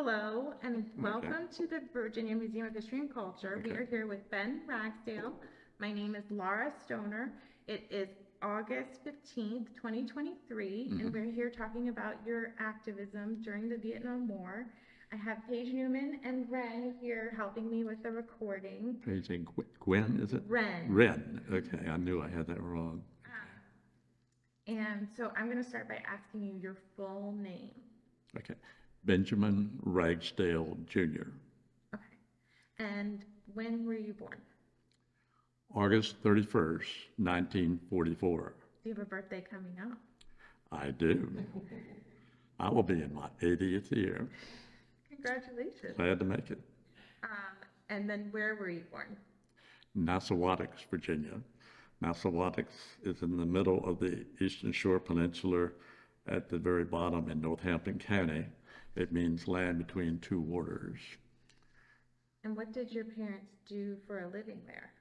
Hello and Okay. welcome to the Virginia Museum of History and Culture. We Okay. are here with Ben Ragsdale. My name is Laura Stoner. It is August 15th, 2023, and we're here talking about your activism during the Vietnam War. I have Paige Newman and Ren here helping me with the recording. Page Gwen, is it? Ren. Ren. Okay, I knew I had that wrong. And so I'm going to start by asking you your full name. Okay. Benjamin Ragsdale Jr. Okay. And when were you born? August 31st, 1944. Do you have a birthday coming up? I do. I will be in my 80th year. Congratulations. Glad to make it. And then where were you born? Nassawadox, Virginia. Nassawadox is in the middle of the Eastern Shore Peninsula at the very bottom in Northampton County. It means land between two waters. And what did your parents do for a living there?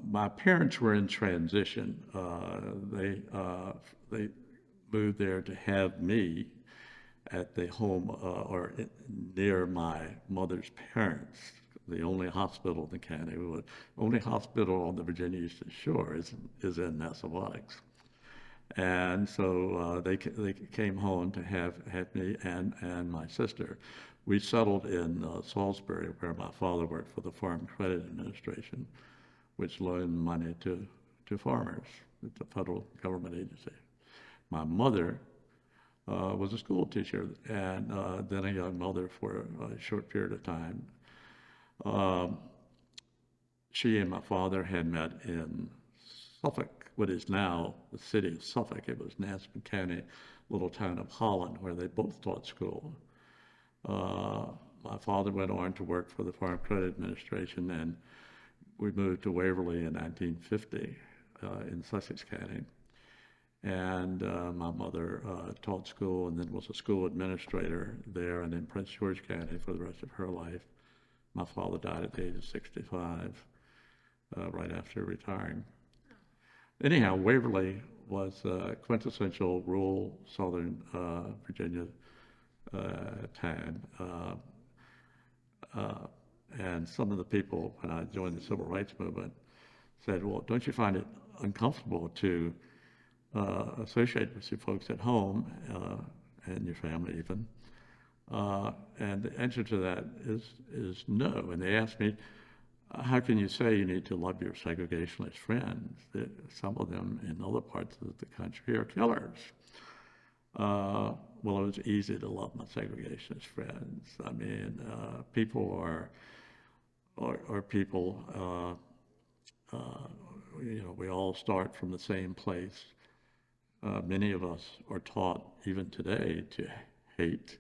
My parents were in transition. They moved there to have me at the home near my mother's parents. The only hospital in the county, the only hospital on the Virginia Eastern Shore is in Nassawadox. And so they came home to have me and my sister. We settled in Salisbury, where my father worked for the Farm Credit Administration, which loaned money to farmers. It's a federal government agency. My mother was a school teacher and then a young mother for a short period of time. She and my father had met in Suffolk, what is now the city of Suffolk. It was Nassawadox County, little town of Holland, where they both taught school. My father went on to work for the Farm Credit Administration, and we moved to Waverly in 1950 in Sussex County. And my mother taught school and then was a school administrator there and in Prince George County for the rest of her life. My father died at the age of 65, right after retiring. Anyhow, Waverly was a quintessential rural southern Virginia town. And some of the people, when I joined the civil rights movement, said, well, don't you find it uncomfortable to associate with your folks at home and your family even? And the answer to that is no. And they asked me, how can you say you need to love your segregationist friends? Some of them in other parts of the country are killers. Well, it was easy to love my segregationist friends. I mean, people are people. We all start from the same place. Many of us are taught even today to hate,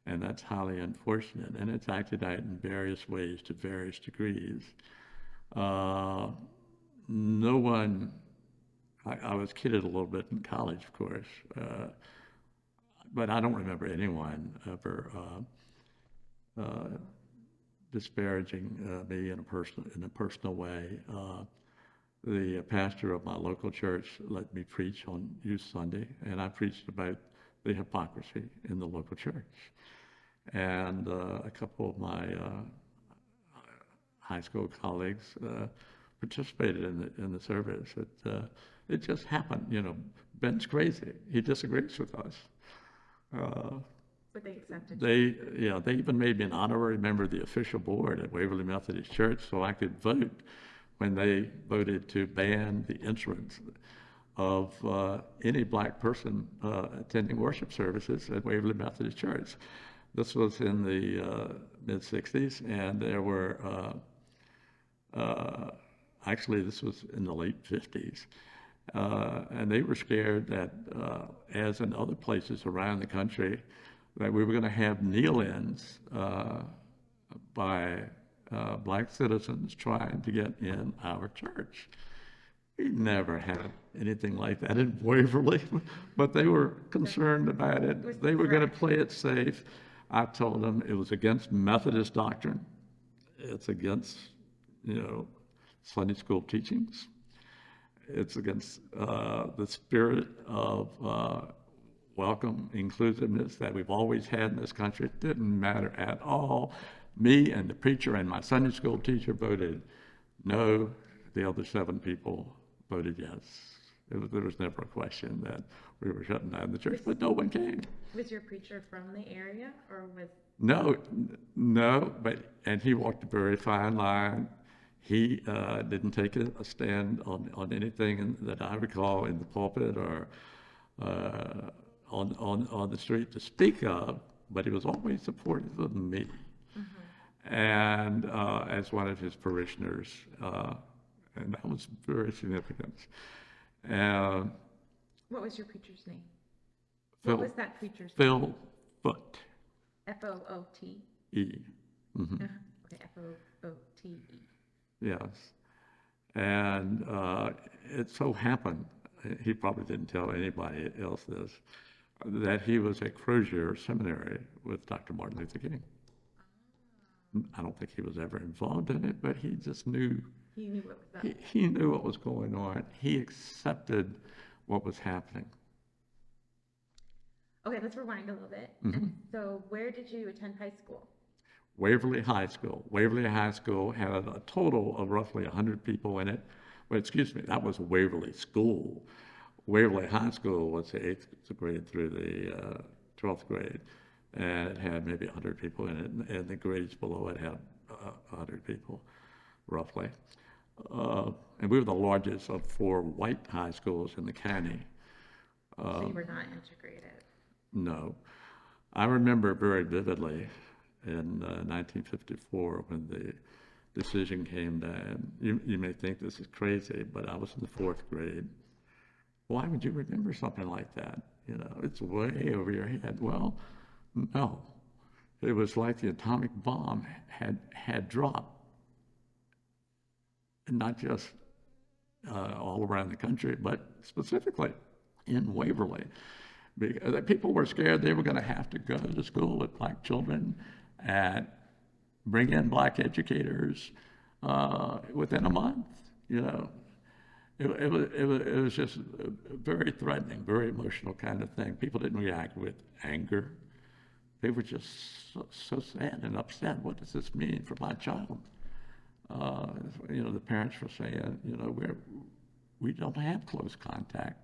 and that's highly unfortunate, and it's acted out in various ways to various degrees. No one, I was kidded a little bit in college, of course, but I don't remember anyone ever disparaging me in a personal way. The pastor of my local church let me preach on Youth Sunday, and I preached about the hypocrisy in the local church. And a couple of my high school colleagues participated in the service. It just happened. Ben's crazy. He disagrees with us. But they accepted. They even made me an honorary member of the official board at Waverly Methodist Church, so I could vote when they voted to ban the entrance of any black person attending worship services at Waverly Methodist Church. This was in the mid-'60s, and there were, actually this was in the late '50s, and they were scared that, as in other places around the country, that we were going to have kneel-ins by black citizens trying to get in our church. We never had anything like that in Waverly, but they were concerned about it. They were going to play it safe. I told them it was against Methodist doctrine. It's against, Sunday school teachings. It's against the spirit of welcome, inclusiveness that we've always had in this country. It didn't matter at all. Me and the preacher and my Sunday school teacher voted no. The other 7 people voted yes. There was never a question that we were shutting down the church, but no one came. Was your preacher from the area, or was? No, no, and he walked a very fine line. He didn't take a stand on anything that I recall in the pulpit or on the street to speak of, but he was always supportive of me. And as one of his parishioners, and that was very significant. What was your preacher's name? Phil, What was that preacher's name? Phil Foot. F-O-O-T? E. Mhm. Okay, F-O-O-T-E. Yes. And it so happened, he probably didn't tell anybody else this, that he was at Crozier Seminary with Dr. Martin Luther King. I don't think he was ever involved in it, but he just knew. He knew what was up. He knew what was going on. He accepted what was happening. Okay, let's rewind a little bit. Mhm. So where did you attend high school? Waverly High School. Waverly High School had a total of roughly 100 people in it. Well, excuse me, that was Waverly School. Waverly High School was the 8th grade through the 12th grade, and it had maybe 100 people in it, and the grades below it had 100 people, roughly. And we were the largest of 4 white high schools in the county. So you were not integrated. No. I remember very vividly in 1954 when the decision came down. You may think this is crazy, but I was in the 4th grade. Why would you remember something like that? You know, it's way over your head. Well, no. It was like the atomic bomb had dropped. And not just all around the country, but specifically in Waverly. Because people were scared they were going to have to go to school with black children and bring in black educators within a month. You know, it was just a very threatening, very emotional kind of thing. People didn't react with anger. They were just so sad and upset. What does this mean for my child? You know, the parents were saying, you know, we don't have close contact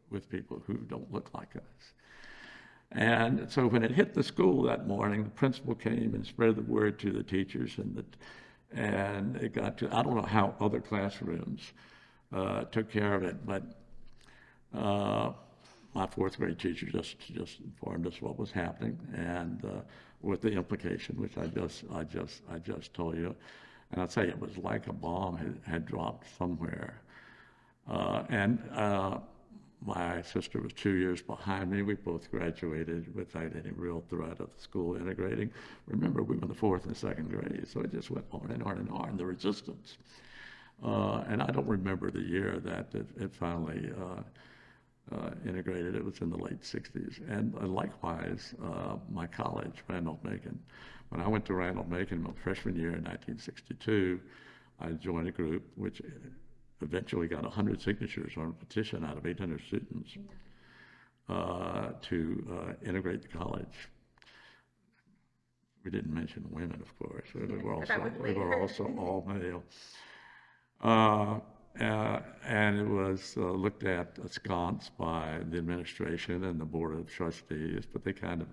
with people who don't look like us. And so when it hit the school that morning, the principal came and spread the word to the teachers, and it got to, I don't know how other classrooms took care of it, but my 4th grade teacher just informed us what was happening, and with the implication, which I just told you. And I'll tell you, it was like a bomb had dropped somewhere. My sister was 2 years behind me. We both graduated without any real threat of the school integrating. Remember, we were in the 4th and 2nd grade, so it just went on and on and on, the resistance. And I don't remember the year that it finally integrated. It was in the late 60s. And likewise, my college, Randolph-Macon. When I went to Randolph-Macon my freshman year in 1962, I joined a group which eventually got 100 signatures on a petition out of 800 students to integrate the college. We didn't mention women, of course. We were also all male. And it was looked at askance by the administration and the board of trustees, but they kind of,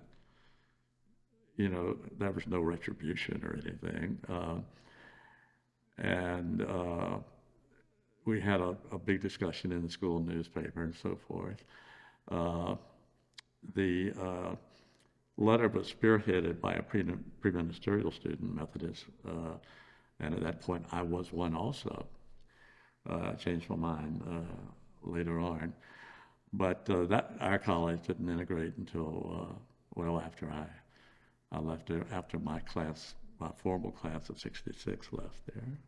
you know, there was no retribution or anything. We had a big discussion in the school newspaper and so forth. The letter was spearheaded by a pre-ministerial student, Methodist, and at that point I was one also. I changed my mind later on. But our college didn't integrate until well after I left there, after my formal class of 66 left there.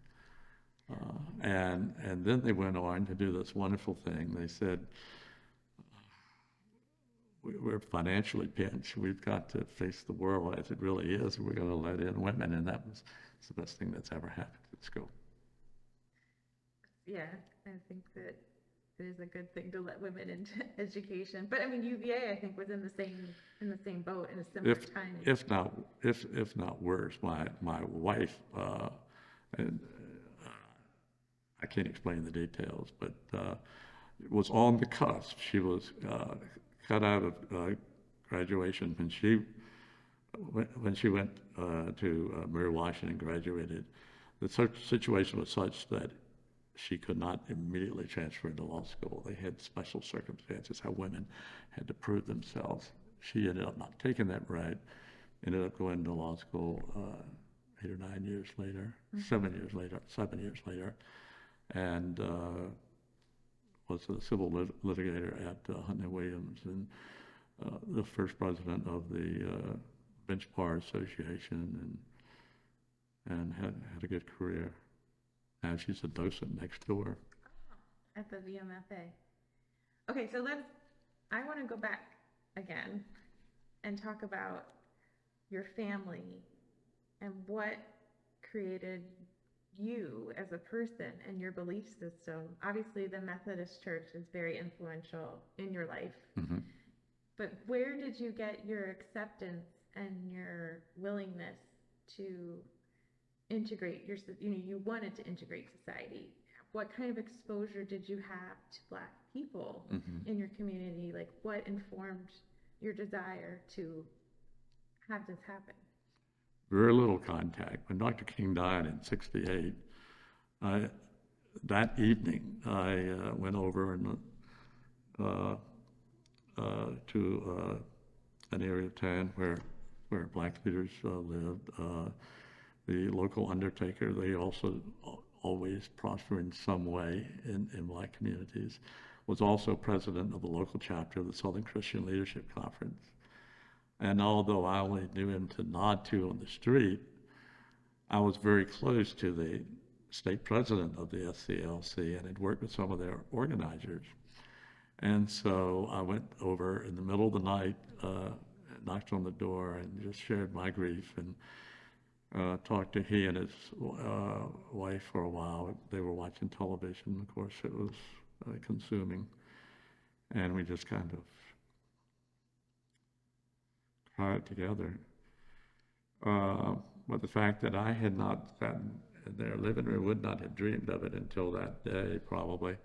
And then they went on to do this wonderful thing. They said, we're financially pinched. We've got to face the world as it really is. We're going to let in women, and that was the best thing that's ever happened at school. Yeah, I think that it is a good thing to let women into education. But I mean, UVA, I think, was in the same boat in a similar If, time. if not worse, my wife, and I can't explain the details, but was on the cusp. She was cut out of graduation when she went to Mary Washington, graduated. The situation was such that she could not immediately transfer into law school. They had special circumstances how women had to prove themselves. She ended up not taking that route, ended up going to law school 8 or 9 years later, 7 years later, and was a civil litigator at Huntley Williams and the first president of the Bench Bar Association, and had a good career. Now she's a docent next door. At the VMFA. Okay, so I want to go back again and talk about your family and what created you as a person and your belief system. Obviously, the Methodist Church is very influential in your life. Mm-hmm. But where did you get your acceptance and your willingness to integrate you wanted to integrate society? What kind of exposure did you have to Black people in your community? Like, what informed your desire to have this happen? Very little contact. When Dr. King died in '68, that evening I went over and to an area of town where Black leaders lived. The local undertaker, they also always prosper in some way in Black communities, was also president of the local chapter of the Southern Christian Leadership Conference. And although I only knew him to nod to on the street, I was very close to the state president of the SCLC and had worked with some of their organizers. And so I went over in the middle of the night, knocked on the door and just shared my grief and talked to he and his wife for a while. They were watching television. Of course, it was consuming. And we just kind of cried together. But the fact that I had not sat in their living room, would not have dreamed of it until that day, probably,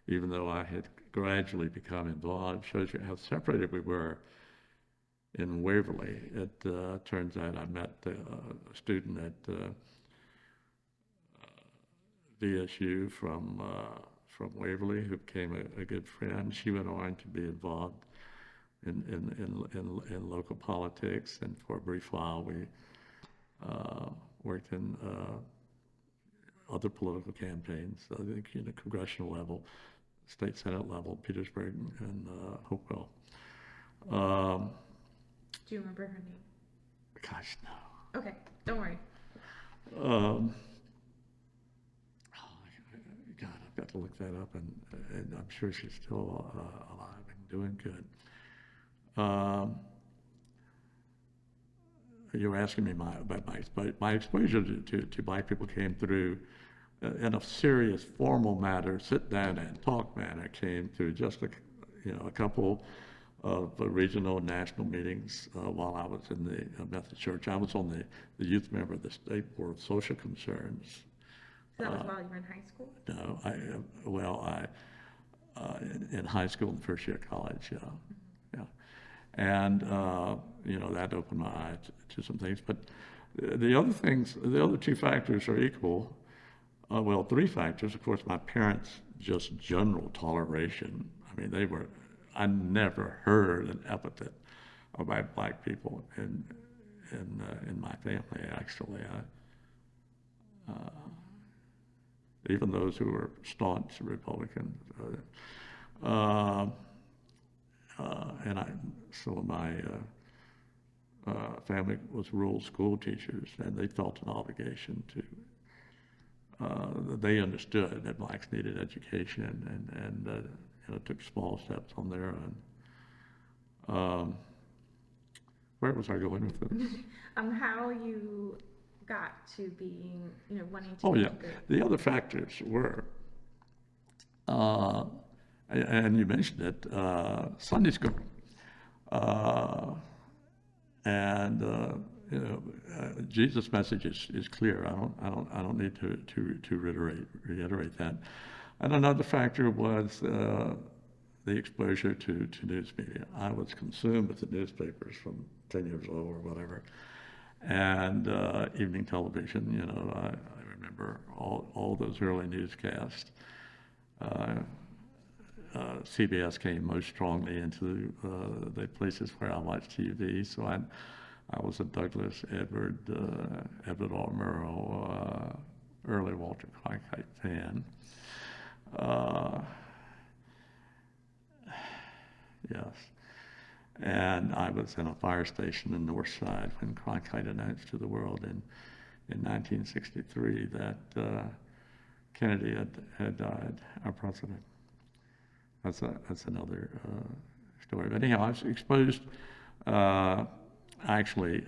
even though I had gradually become involved, shows you how separated we were. In Waverly, it turns out I met a student at VSU from Waverly who became a good friend. She went on to be involved in local politics, and for a brief while we worked in other political campaigns. I think congressional level, state senate level, Petersburg and Hopewell. Do you remember her name? Gosh, no. Okay, don't worry. God, I've got to look that up, and I'm sure she's still alive and doing good. You were asking me about my exposure to Black people came through in a serious formal matter, sit down and talk manner, came through just a couple of regional and national meetings while I was in the Methodist Church. I was on the youth member of the State Board of Social Concerns. So that was while you were in high school? No, in high school and the first year of college, yeah. And, that opened my eyes to some things. But the other two factors are equal. Three factors. Of course, my parents' just general toleration. I mean, I never heard an epithet about Black people in my family, actually. Even those who were staunch Republicans. So my family was rural school teachers, and they felt an obligation to, they understood that Blacks needed education and took small steps on their own. Where was I going with this? How you got to being, wanting to. Oh yeah, the other factors were, and you mentioned it, Sunday school. Uh, and Jesus' message is clear. I don't need to reiterate that. And another factor was the exposure to news media. I was consumed with the newspapers from 10 years old or whatever, and evening television. You know, I remember all those early newscasts. CBS came most strongly into the places where I watched TV. So I was a Douglas, Edward R. Murrow, early Walter Cronkite fan. Yes. And I was in a fire station in North Side when Cronkite announced to the world in 1963 that Kennedy had died, our president. That's another story. But anyhow, I was exposed. I actually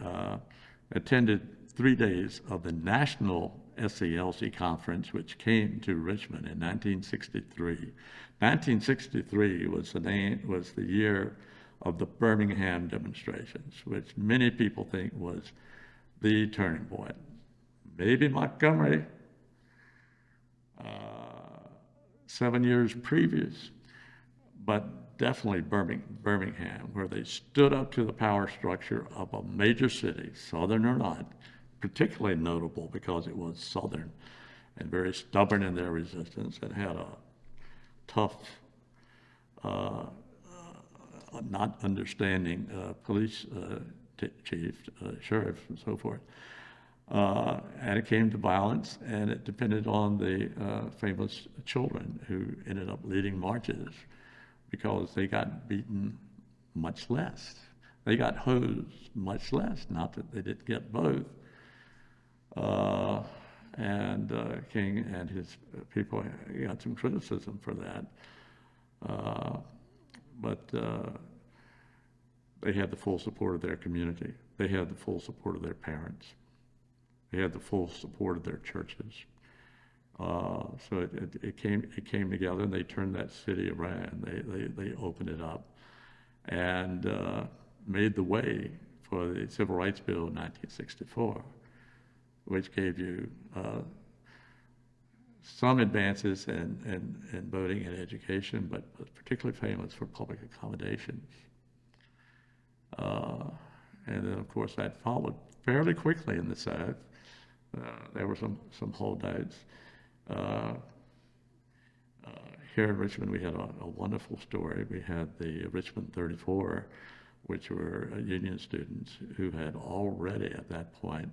attended 3 days of the National SCLC conference, which came to Richmond in 1963. 1963 was the year of the Birmingham demonstrations, which many people think was the turning point. Maybe Montgomery, 7 years previous, but definitely Birmingham, where they stood up to the power structure of a major city, Southern or not, particularly notable because it was Southern and very stubborn in their resistance and had a tough, not understanding police chief, sheriff, and so forth. And it came to violence, and it depended on the famous children who ended up leading marches because they got beaten much less. They got hosed much less, not that they didn't get both. And King and his people got some criticism for that. But they had the full support of their community. They had the full support of their parents. They had the full support of their churches. So it came together, and they turned that city around. They opened it up and made the way for the Civil Rights Bill in 1964, which gave you some advances in voting and education, but was particularly famous for public accommodations. And then, of course, that followed fairly quickly in the South. There were some holdouts. Here in Richmond, we had a wonderful story. We had the Richmond 34, which were Union students who had already at that point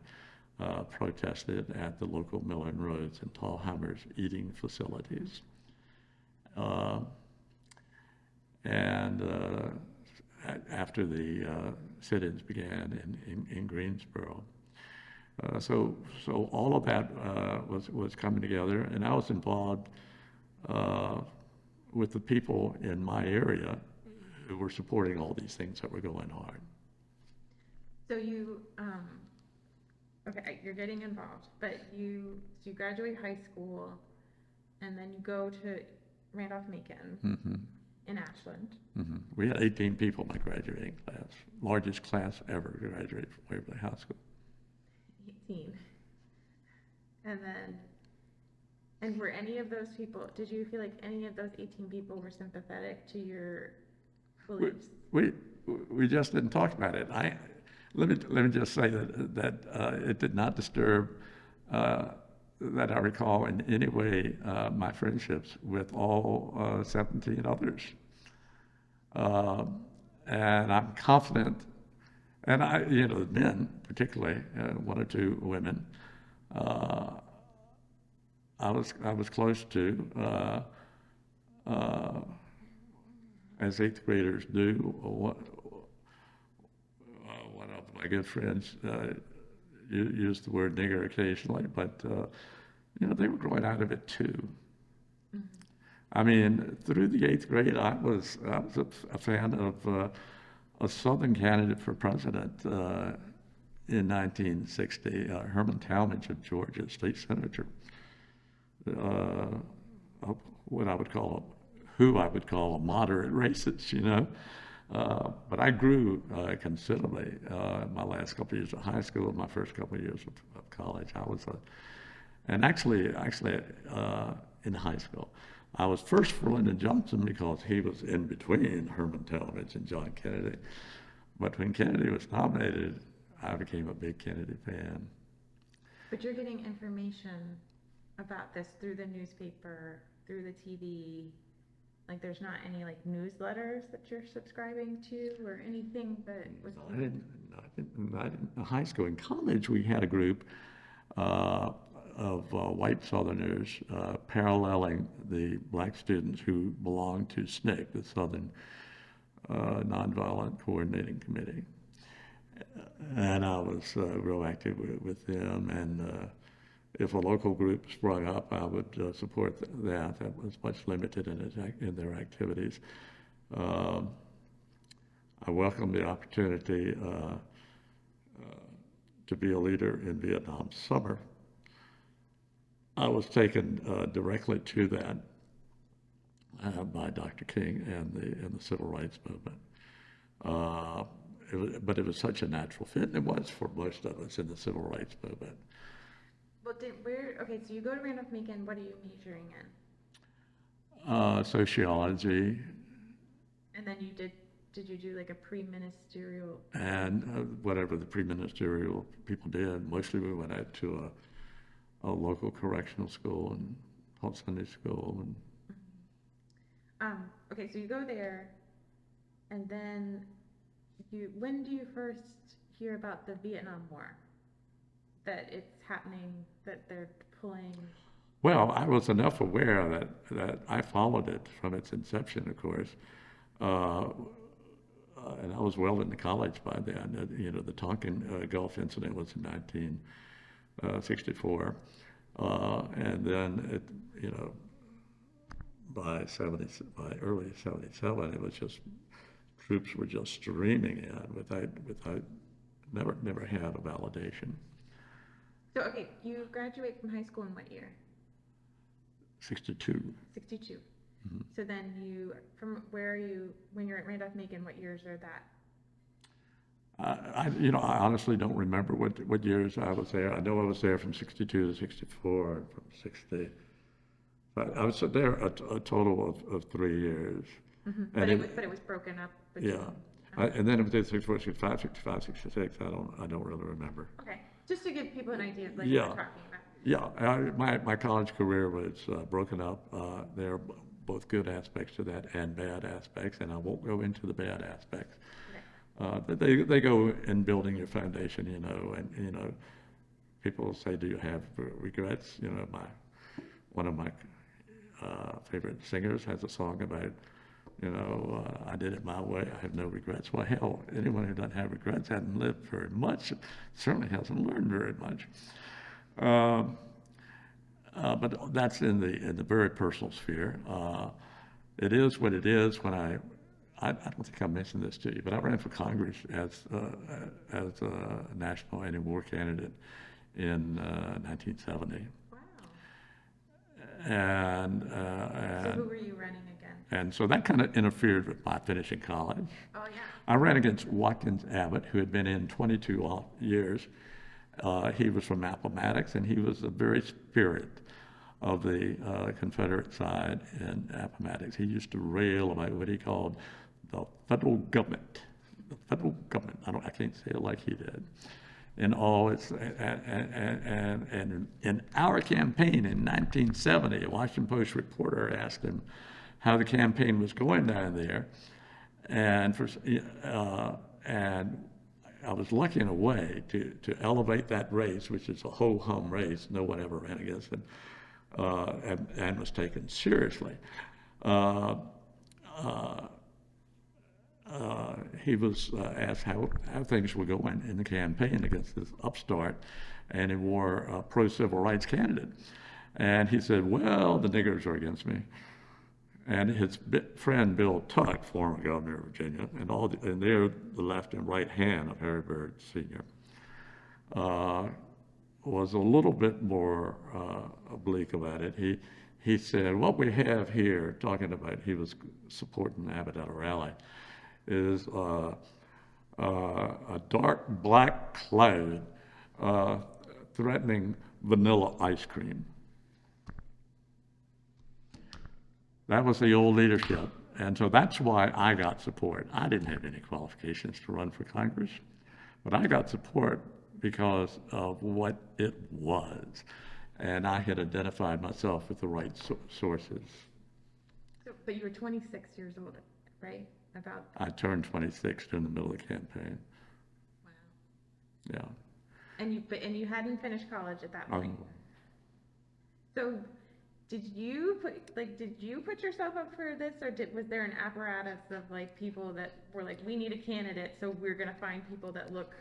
protested at the local Mill and Rhodes and Tallheimer's eating facilities. After the sit-ins began in Greensboro. So all of that was coming together, and I was involved with the people in my area who were supporting all these things that were going on. So you, okay, you're getting involved, but you graduate high school, and then you go to Randolph-Macon in Ashland. We had 18 people in my graduating class, largest class ever graduated from Waverly High School. 18. And were any of those people, did you feel like any of those 18 people were sympathetic to your beliefs? We just didn't talk about it. Let me just say that it did not disturb that I recall in any way my friendships with all 17 others. And I'm confident, and men particularly, one or two women, I was close to, as eighth graders do. One of my good friends used the word nigger occasionally, but they were growing out of it too. I mean, through the eighth grade, I was a fan of a Southern candidate for president in 1960, Herman Talmadge of Georgia, state senator, what I would call a who I would call a moderate racist, you know. But I grew considerably my last couple of years of high school, my first couple of years of college. I was and actually, in high school, I was first for Lyndon Johnson because he was in between Herman Talmadge and John Kennedy. But when Kennedy was nominated, I became a big Kennedy fan. But you're getting information about this through the newspaper, through the TV. Like, there's not any like newsletters that you're subscribing to or anything that was. I didn't. In high school. In college, we had a group of white Southerners paralleling the black students who belonged to SNCC, the Southern Nonviolent Coordinating Committee. And I was real active with them, and if a local group sprung up, I would support that. That was much limited in their activities. I welcomed the opportunity to be a leader in Vietnam summer. I was taken directly to that by Dr. King and the Civil Rights Movement. But it was such a natural fit, and it was for most of us in the Civil Rights Movement. Well, okay, so you go to Randolph-Macon, what are you majoring in? Sociology. And then did you do like a pre-ministerial? And whatever the pre-ministerial people did. Mostly we went out to a local correctional school and taught Sunday school. And Okay, so you go there, and then when do you first hear about the Vietnam War? That it's happening, that they're pulling? Well, I was enough aware that I followed it from its inception, of course. And I was well into college by then. You know, the Tonkin Gulf incident was in 1964. And then, by early 77, it was just, troops were just streaming in without never had a validation. So, okay, you graduate from high school in what year? 62. 62. Mm-hmm. So then from where are you, when you're at Randolph-Macon, what years are that? I honestly don't remember what years I was there. I know I was there from 62 to 64, and from 60. But I was there a total of 3 years. Mm-hmm. And but it was broken up between, yeah. And then it was 64, 65, 65, 66. I don't really remember. Okay, just to give people an idea of like Yeah. what we're talking about. Yeah, my college career was broken up. There are both good aspects to that and bad aspects, and I won't go into the bad aspects. Okay. They go in building your foundation, and people say, do you have regrets? One of my favorite singers has a song about, I did it my way, I have no regrets. Well, hell, anyone who doesn't have regrets hasn't lived very much, certainly hasn't learned very much. But that's in the very personal sphere. It is what it is. When I don't think I mentioned this to you, but I ran for Congress as a national anti-war candidate in 1970. Wow. And So who were you running against? And so that kind of interfered with my finishing college. Oh, yeah. I ran against Watkins Abbott, who had been in 22 years. He was from Appomattox, and he was the very spirit of the Confederate side in Appomattox. He used to rail about what he called the federal government. The federal government. I can't say it like he did. In all its and in our campaign in 1970, a Washington Post reporter asked him how the campaign was going down there, and I was lucky in a way to elevate that race, which is a ho-hum race. No one ever ran against it, and was taken seriously. He was asked how things were going in the campaign against this upstart, and he wore a pro-civil rights candidate. And he said, well, the niggers are against me. And his friend Bill Tuck, former governor of Virginia, and they're the left and right hand of Harry Byrd Sr., was a little bit more oblique about it. he said, what we have here, talking about he was supporting Abbott at a rally, is a dark black cloud threatening vanilla ice cream. That was the old leadership. And so that's why I got support. I didn't have any qualifications to run for Congress, but I got support because of what it was. And I had identified myself with the right sources. So, but you were 26 years old, right? About. I turned 26 in the middle of the campaign. Wow. Yeah. And you hadn't finished college at that point. So did you put yourself up for this, or was there an apparatus of like people that were like, we need a candidate, so we're going to find people that look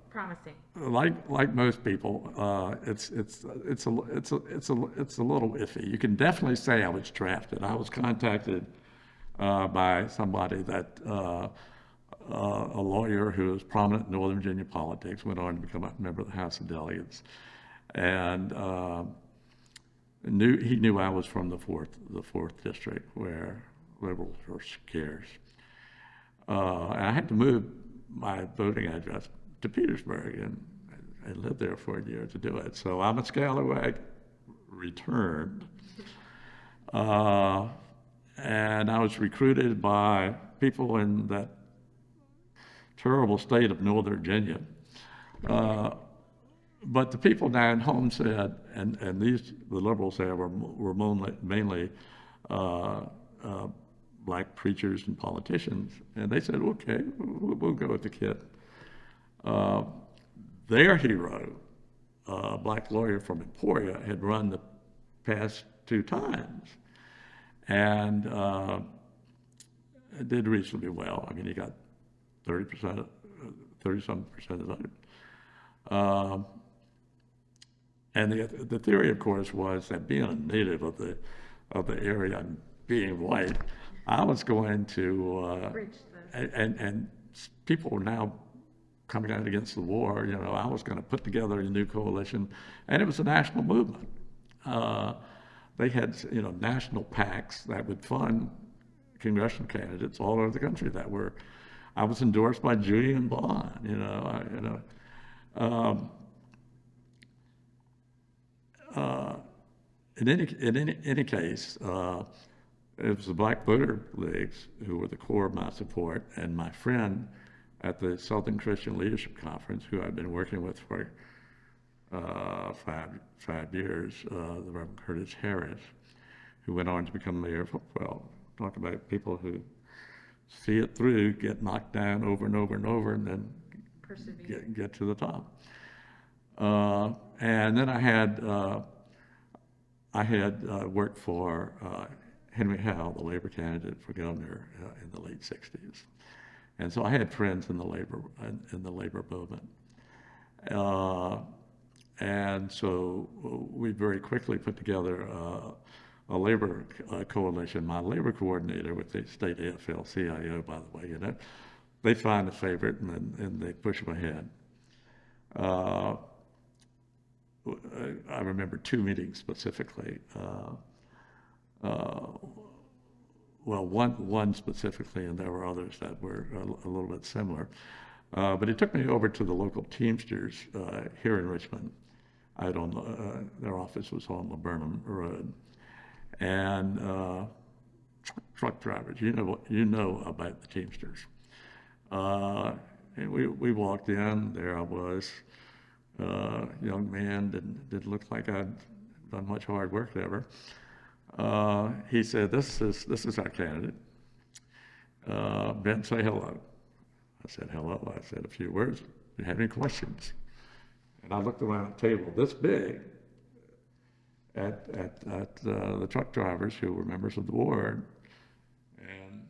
promising? Like most people, it's a little iffy. You can definitely say I was drafted. I was contacted by somebody that a lawyer who was prominent in Northern Virginia politics, went on to become a member of the House of Delegates, and he knew I was from the fourth district, where liberals are scarce. And I had to move my voting address to Petersburg, and I lived there for a year to do it. So I'm a scallywag returned, and I was recruited by people in that terrible state of Northern Virginia. But the people down home said, and the liberals there were mainly black preachers and politicians, and they said, okay, we'll go with the kid. Their hero, a black lawyer from Emporia, had run the past 2 times, and did reasonably well. I mean, he got 30%, 30-some percent of the vote. And the theory, of course, was that being a native of the area and being white, I was going to and people were now coming out against the war. You know, I was going to put together a new coalition, and it was a national movement. They had, national PACs that would fund congressional candidates all over the country that were. I was endorsed by Julian Bond. In any case, it was the Black Voter Leagues who were the core of my support, and my friend at the Southern Christian Leadership Conference, who I've been working with for 5 years, the Reverend Curtis Harris, who went on to become mayor of Hopewell. Talk about people who see it through, get knocked down over and over and over, and then get to the top. And then I had worked for Henry Howell, the labor candidate for governor in the late '60s, and so I had friends in the labor movement, and so we very quickly put together a labor coalition. My labor coordinator with the state AFL-CIO, by the way, they find a favorite and they push them ahead. I remember 2 meetings specifically. One specifically, and there were others that were a little bit similar. But it took me over to the local Teamsters here in Richmond. Their office was on Laburnum Road, and truck drivers. You know about the Teamsters. And we walked in. There I was. Young man, didn't look like I'd done much hard work ever. He said, "This is our candidate. Ben, say hello." I said, "Hello." I said a few words. "Do you have any questions?" And I looked around the table this big at the truck drivers who were members of the board, and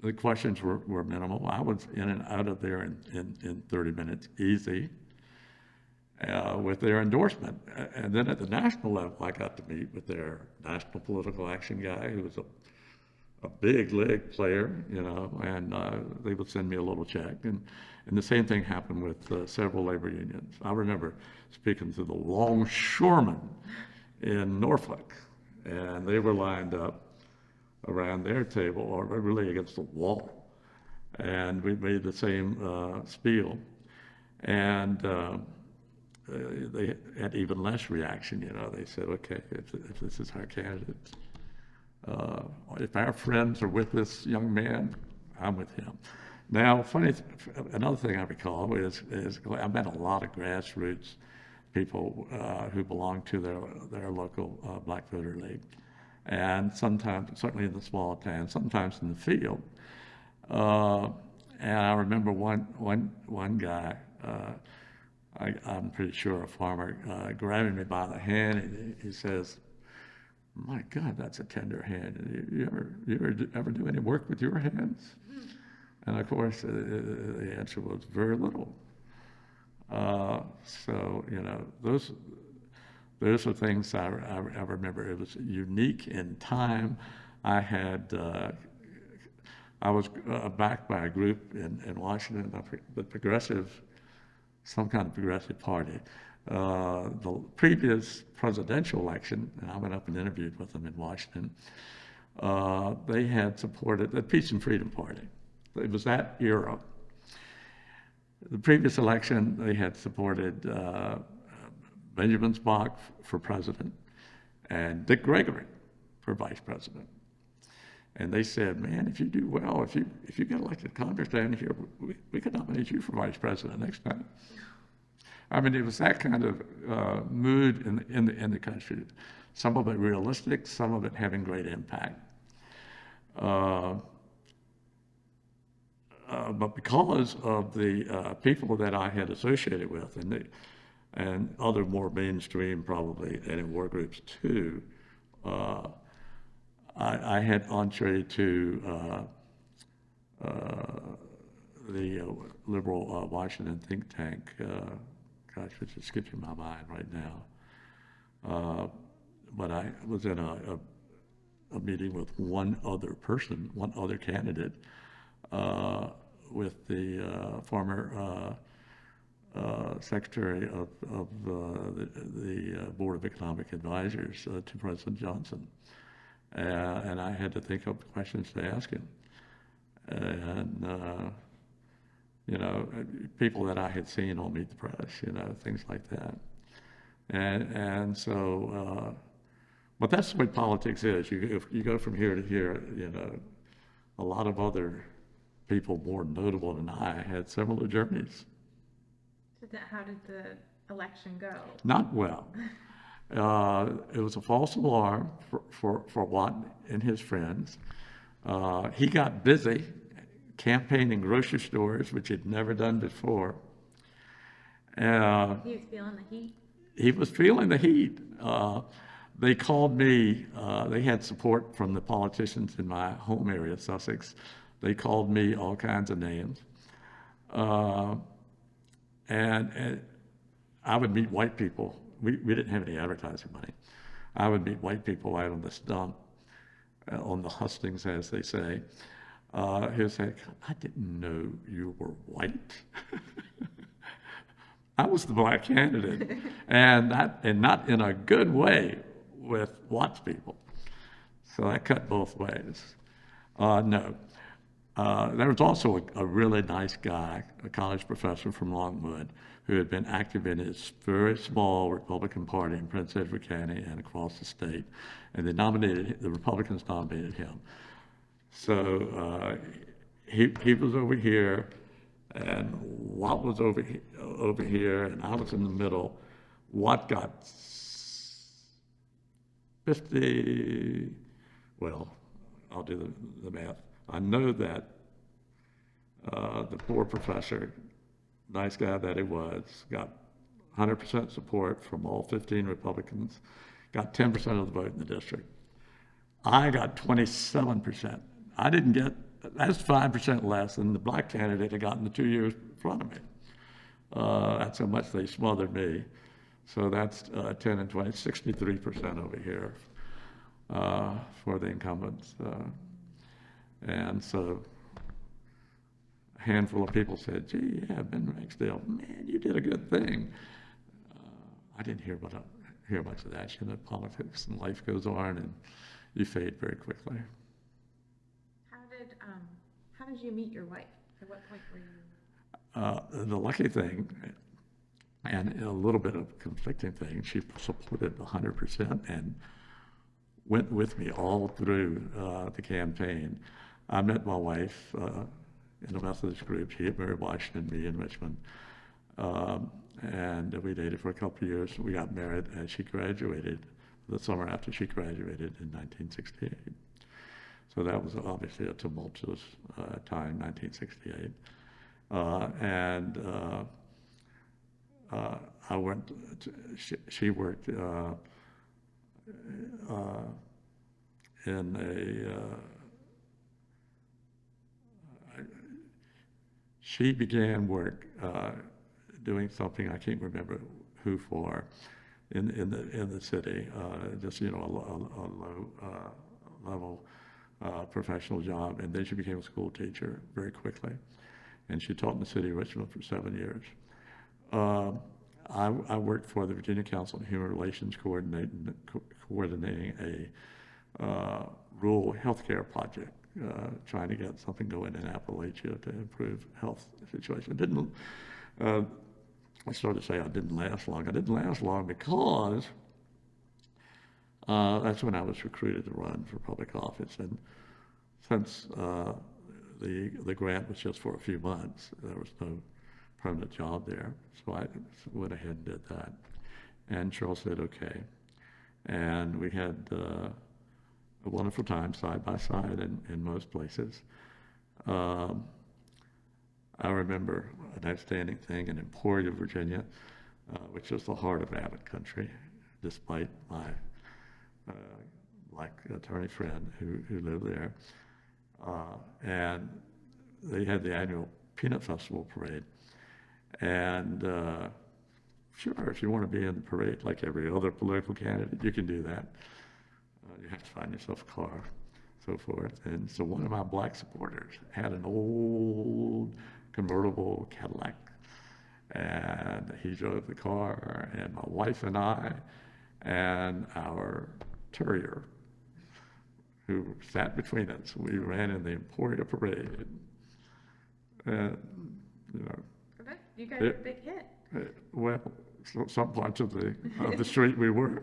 the questions were minimal. I was in and out of there in 30 minutes, easy. With their endorsement. And then at the national level, I got to meet with their national political action guy, who was a big league player, and they would send me a little check. And the same thing happened with several labor unions. I remember speaking to the longshoremen in Norfolk, and they were lined up around their table, or really against the wall. And we made the same spiel. And they had even less reaction. They said, okay, if this is our candidate, if our friends are with this young man, I'm with him. Now, another thing I recall is I met a lot of grassroots people who belong to their local Black Voter League, and sometimes, certainly in the small towns, sometimes in the field. And I remember one guy, I'm pretty sure a farmer, grabbing me by the hand, and he says, "My God, that's a tender hand. You ever do any work with your hands?" And of course, the answer was very little. So those are things I remember. It was unique in time. I was backed by a group in Washington, some kind of progressive party. The previous presidential election, and I went up and interviewed with them in Washington, they had supported the Peace and Freedom Party. It was that era. The previous election, they had supported Benjamin Spock for president and Dick Gregory for vice president. And they said, man, if you do well, if you get elected to Congress down here, we could nominate you for vice president next time. I mean, it was that kind of mood in the country. Some of it realistic, some of it having great impact. But because of the people that I had associated with, and other more mainstream probably, and in war groups too, I had entree to the liberal Washington think tank, which is skipping my mind right now. But I was in a meeting with one other person, one other candidate, with the former secretary of the Board of Economic Advisors to President Johnson. And I had to think up questions to ask him. And, people that I had seen on Meet the Press, things like that. And so, but that's the way politics is. You go from here to here, a lot of other people more notable than I had similar journeys. So how did the election go? Not well. It was a false alarm for Watt and his friends. He got busy campaigning grocery stores, which he'd never done before. He was feeling the heat? He was feeling the heat. They called me, they had support from the politicians in my home area, Sussex. They called me all kinds of names. And I would meet white people. We didn't have any advertising money. I would meet white people out on the stump, on the hustings, as they say. He would say, I didn't know you were white. I was the black candidate, and not in a good way with Watts people. So that cut both ways. No. There was also a really nice guy, a college professor from Longwood, who had been active in his very small Republican Party in Prince Edward County and across the state, and the Republicans nominated him. So he was over here, and Watt was over here, and I was in the middle. Watt got 50, well, I'll do the math. I know that the poor professor, nice guy that he was, got 100% support from all 15 Republicans, got 10% of the vote in the district. I got 27%. I didn't get, that's 5% less than the black candidate had gotten the 2 years in front of me. That's how much they smothered me. So that's 10 and 20, 63% over here for the incumbents. And so a handful of people said, gee, yeah, Ben Ragsdale, man, you did a good thing. I didn't hear much of that. You know, politics and life goes on, and you fade very quickly. How did you meet your wife? At what point were you? The lucky thing, and a little bit of conflicting thing, she supported 100% and went with me all through the campaign. I met my wife in a Methodist group. She at Mary Washington, me in Richmond. And we dated for a couple of years. We got married as she graduated, the summer after she graduated in 1968. So that was obviously a tumultuous time, 1968. I went, she worked she began work doing something I can't remember who for in the city, just a low level professional job, and then she became a school teacher very quickly, and she taught in the city of Richmond for 7 years. I worked for the Virginia Council on Human Relations coordinating a rural healthcare project, trying to get something going in Appalachia to improve health situation. I started to say I didn't last long. I didn't last long because that's when I was recruited to run for public office. And since the grant was just for a few months, there was no permanent job there. So I went ahead and did that. And Cheryl said, okay. And we had a wonderful time side by side in most places. I remember an outstanding thing in Emporia, Virginia, which is the heart of Abbott country, despite my attorney friend who lived there. And they had the annual Peanut Festival parade. And sure, if you want to be in the parade like every other political candidate, you can do that. You have to find yourself a car, so forth. And so one of my black supporters had an old convertible Cadillac, and he drove the car, and my wife and I and our terrier, who sat between us, we ran in the Emporia parade. And, You guys were a big hit. Well, some parts of the street we were.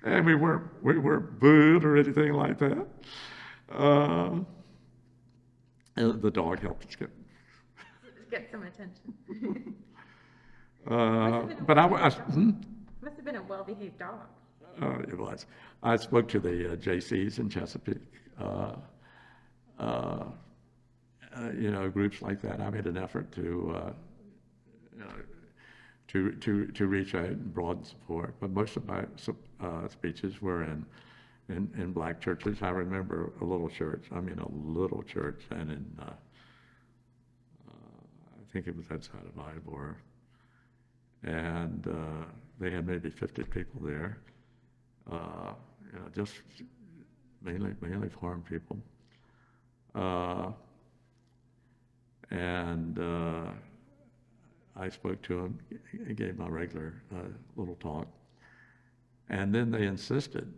And we weren't booed or anything like that. And the dog helped us get some attention. But Must have been a well-behaved dog. It was. I spoke to the JCs in Chesapeake. Groups like that. I made an effort to reach out and broaden support. But most of my speeches were in black churches. I remember a little church, and in I think it was outside of Ivor, and they had maybe 50 people there. Just mainly farm people. And I spoke to them, gave my regular little talk, and then they insisted,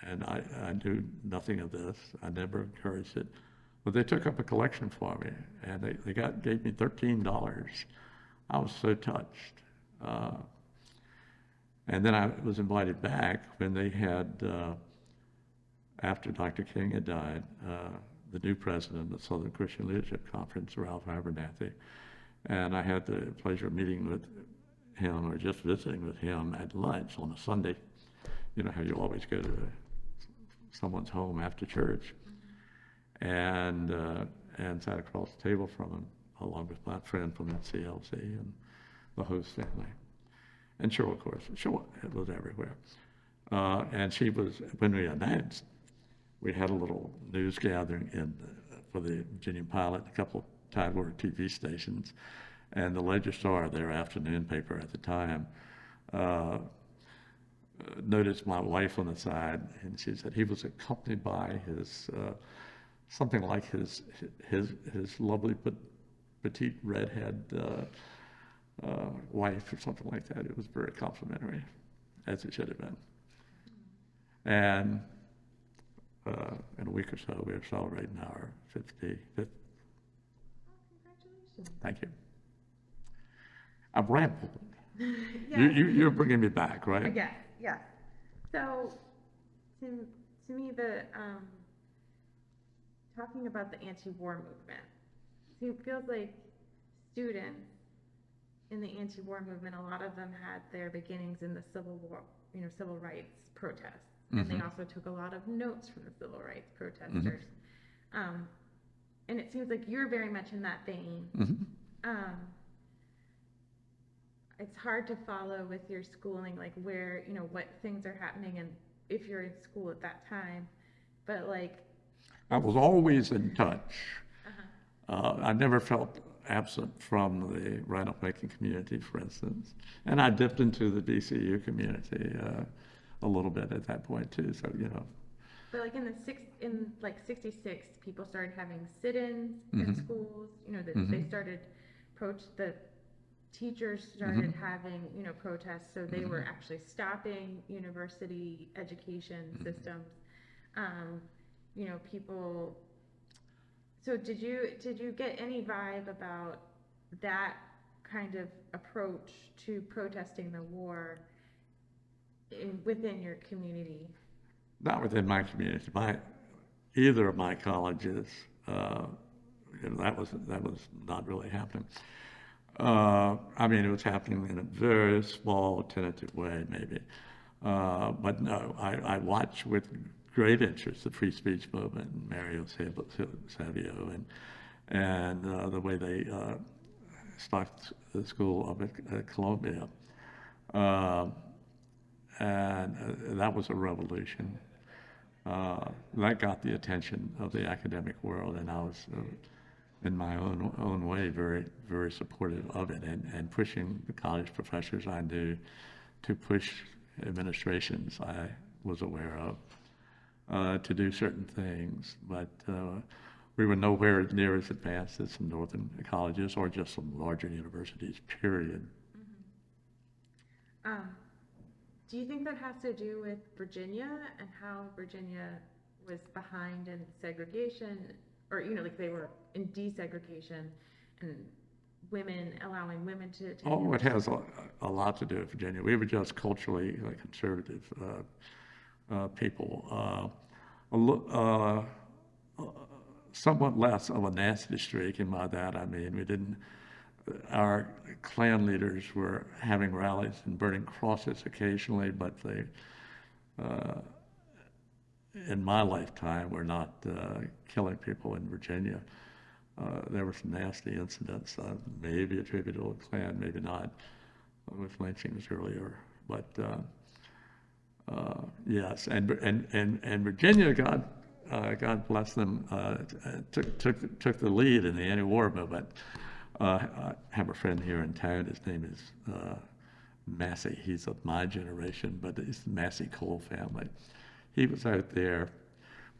and I knew nothing of this. I never encouraged it, but they took up a collection for me, and they gave me $13. I was so touched. And then I was invited back when they had, after Dr. King had died, the new president of the Southern Christian Leadership Conference, Ralph Abernathy, and I had the pleasure of meeting with him or just visiting with him at lunch on a Sunday. You know how you always go to someone's home after church, and sat across the table from him, along with my friend from NCLC and the host family. And Cheryl, of course, Cheryl was everywhere. And she was, when we announced, we had a little news gathering for the Virginia Pilot, a couple of Tidewater TV stations, and the Ledger Star, their afternoon paper at the time, noticed my wife on the side, and she said he was accompanied by his something like his lovely petite redhead wife or something like that. It was very complimentary, as it should have been. And in a week or so, we're celebrating our 55th. Oh, congratulations. Thank you. I'm rambling. Yes. You're bringing me back, right? Yes, yes. So, to me, talking about the anti-war movement, it feels like students in the anti-war movement, a lot of them had their beginnings in the Civil War, civil rights protests. And they also took a lot of notes from the civil rights protesters. And it seems like you're very much in that vein. It's hard to follow with your schooling, like where, what things are happening and if you're in school at that time. But like, I was always in touch. I never felt absent from the rhino-making community, for instance. And I dipped into the DCU community a little bit at that point too, so But like in 66, people started having sit-ins in schools. They started the teachers started having protests, so they were actually stopping university education systems. People. So did you get any vibe about that kind of approach to protesting the war within your community? Not within my community. Either of my colleges, that was not really happening. I mean, it was happening in a very small, tentative way, maybe. But no, I watched with great interest the free speech movement and Mario Savio and the way they stocked the school up at Columbia. And that was a revolution. That got the attention of the academic world, and I was, in my own way, very, very supportive of it, and pushing the college professors I knew to push administrations I was aware of to do certain things. But we were nowhere near as advanced as some northern colleges or just some larger universities, period. Do you think that has to do with Virginia and how Virginia was behind in segregation, or like they were in desegregation and allowing women to Oh, it has a lot to do with Virginia. We were just culturally conservative people. Somewhat less of a nasty streak, and by that I mean our Klan leaders were having rallies and burning crosses occasionally, but they, in my lifetime, were not killing people in Virginia. There were some nasty incidents, maybe attributable to Klan, maybe not, with lynchings earlier. But yes, and Virginia, God bless them, took the lead in the anti-war movement. I have a friend here in town. His name is Massey. He's of my generation, but it's the Massey Cole family. He was out there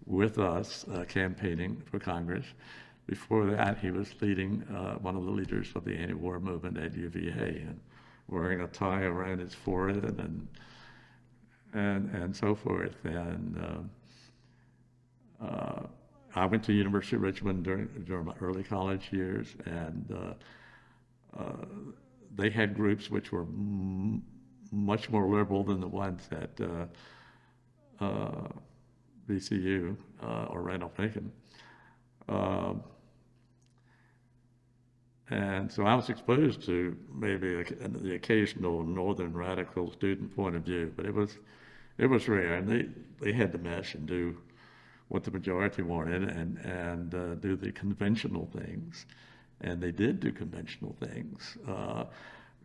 with us campaigning for Congress. Before that, he was leading one of the leaders of the anti-war movement at UVA, and wearing a tie around his forehead and so forth. And I went to University of Richmond during my early college years, and they had groups which were much more liberal than the ones at VCU or Randolph-Macon. And so I was exposed to maybe the occasional northern radical student point of view, but it was rare, and they had to mesh and do what the majority wanted and do the conventional things. And they did do conventional things,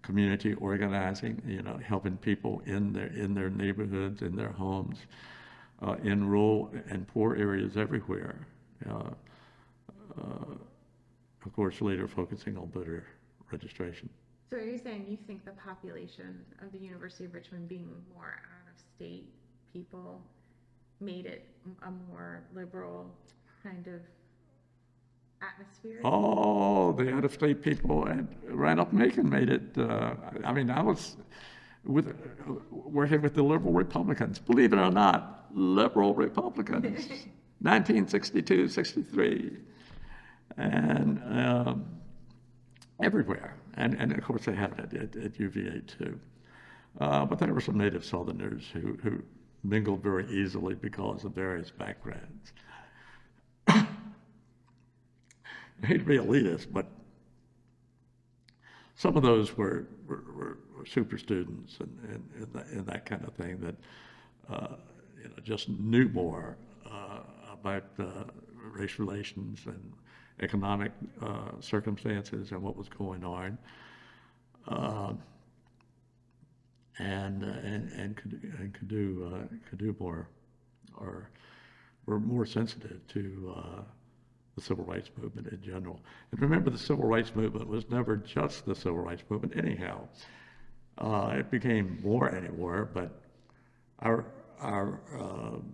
community organizing, helping people in their neighborhoods, in their homes, in rural and poor areas everywhere. Of course, later focusing on voter registration. So are you saying you think the population of the University of Richmond being more out of of state people made it a more liberal kind of atmosphere? Oh, the out-of-state people at Randolph-Macon made it. I mean, I was working with the liberal Republicans. Believe it or not, liberal Republicans, 1962, 63, and everywhere. And of course, they had it at UVA too. But there were some native Southerners who mingled very easily because of various backgrounds. I hate to be elitist, but some of those were super students and that kind of thing that just knew more about race relations and economic circumstances and what was going on, and could do more, or were more sensitive to the civil rights movement in general. And remember, the civil rights movement was never just the civil rights movement anyhow. It became war anymore, but our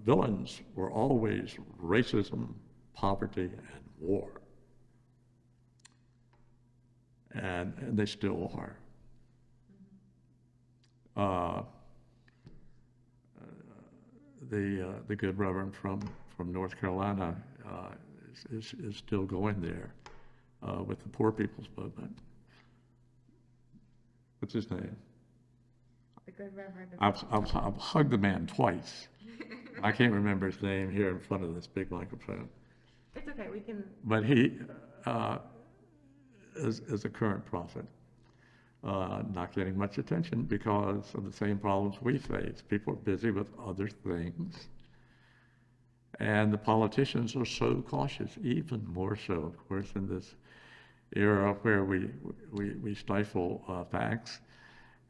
villains were always racism, poverty, and war. And they still are. The good reverend from North Carolina is still going there with the Poor People's Movement. What's his name? The good reverend. I've hugged the man twice. I can't remember his name here in front of this big microphone. It's okay, we can. But he is a current prophet, not getting much attention because of the same problems we face. People are busy with other things. And the politicians are so cautious, even more so, of course, in this era where we stifle facts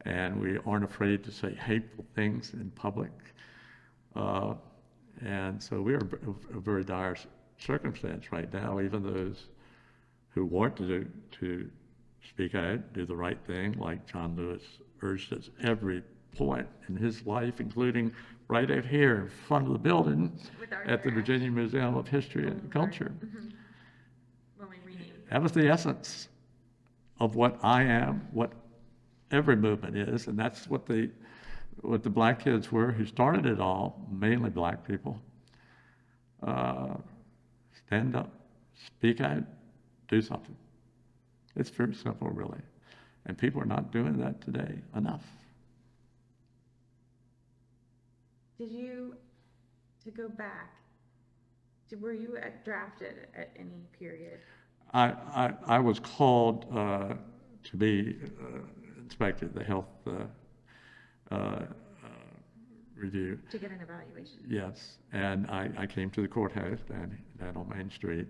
and we aren't afraid to say hateful things in public. And so we are a very dire circumstance right now. Even those who want to speak out, do the right thing, like John Lewis urged at every point in his life, including right out here in front of the building at the Virginia Museum of History and Culture. Mm-hmm. When we renamed. That was the essence of what I am, what every movement is, and that's what the black kids were who started it all, mainly black people. Stand up, speak out, do something. It's very simple, really. And people are not doing that today enough. Did you, to go back, were you drafted at any period? I was called to be inspected, the health review. To get an evaluation? Yes, and I came to the courthouse down on Main Street,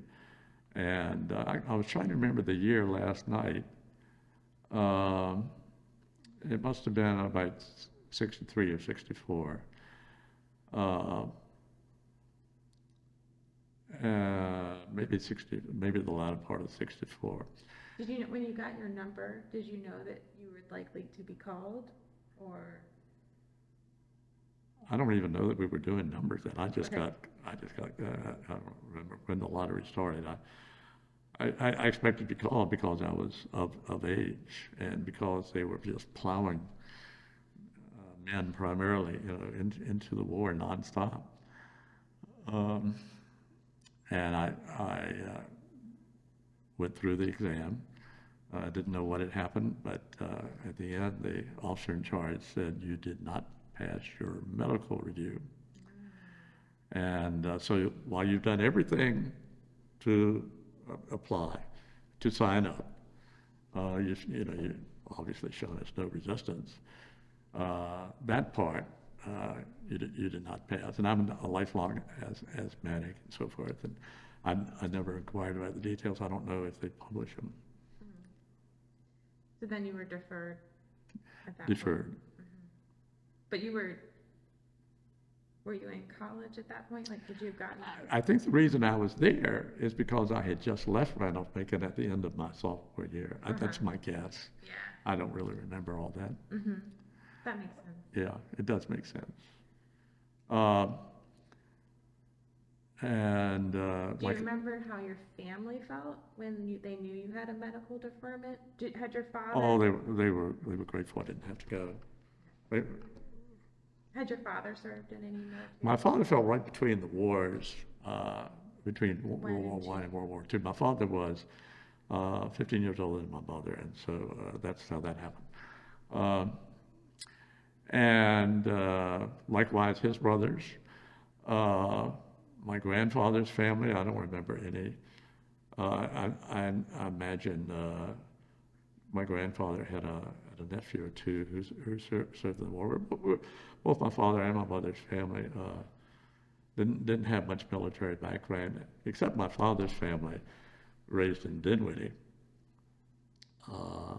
and I was trying to remember the year last night. It must have been about 63 or 64. Maybe 60, maybe the latter part of 64. Did you know, when you got your number, did you know that you were likely to be called, or? I don't even know that we were doing numbers then. I just got, I don't remember when the lottery started. I expected to be called because I was of age and because they were just plowing men primarily, into the war nonstop. And I went through the exam. I didn't know what had happened, but at the end, the officer in charge said, "You did not pass your medical review." And so while you've done everything to apply, to sign up, you obviously shown us no resistance. That part you did not pass, and I'm a lifelong asthmatic and so forth, and I never inquired about the details. I don't know if they publish them. So then you were deferred at that Deferred. point? But were you in college at that point? Like, did you have gotten? I think the reason I was there is because I had just left Randolph-Macon at the end of my sophomore year. That's my guess. Yeah. I don't really remember all that. That makes sense. Yeah, it does make sense. Um, and Do you like, remember how your family felt when they knew you had a medical deferment? Had your oh, father, they were grateful I didn't have to go. They, had your father served in any my military? father fell right between the wars, between One World and War two. One and World War II. My father was 15 years older than my mother, and so that's how that happened. Um, and likewise, his brothers, uh, my grandfather's family. I don't remember any. I imagine my grandfather had a nephew or two who served in the war. Both my father and my mother's family didn't have much military background, except my father's family, raised in Dinwiddie. Uh,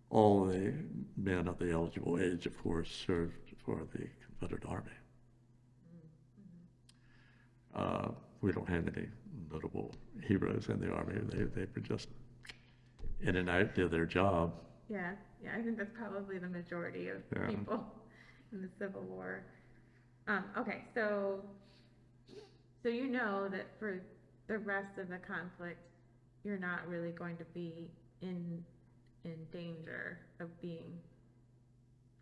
all the men of the eligible age, of course, served for the Confederate Army. We don't have any notable heroes in the Army. They were just in and out, did their job. Yeah, yeah, I think that's probably the majority of Yeah. people in the Civil War. Okay, so you know that for the rest of the conflict, you're not really going to be in danger of being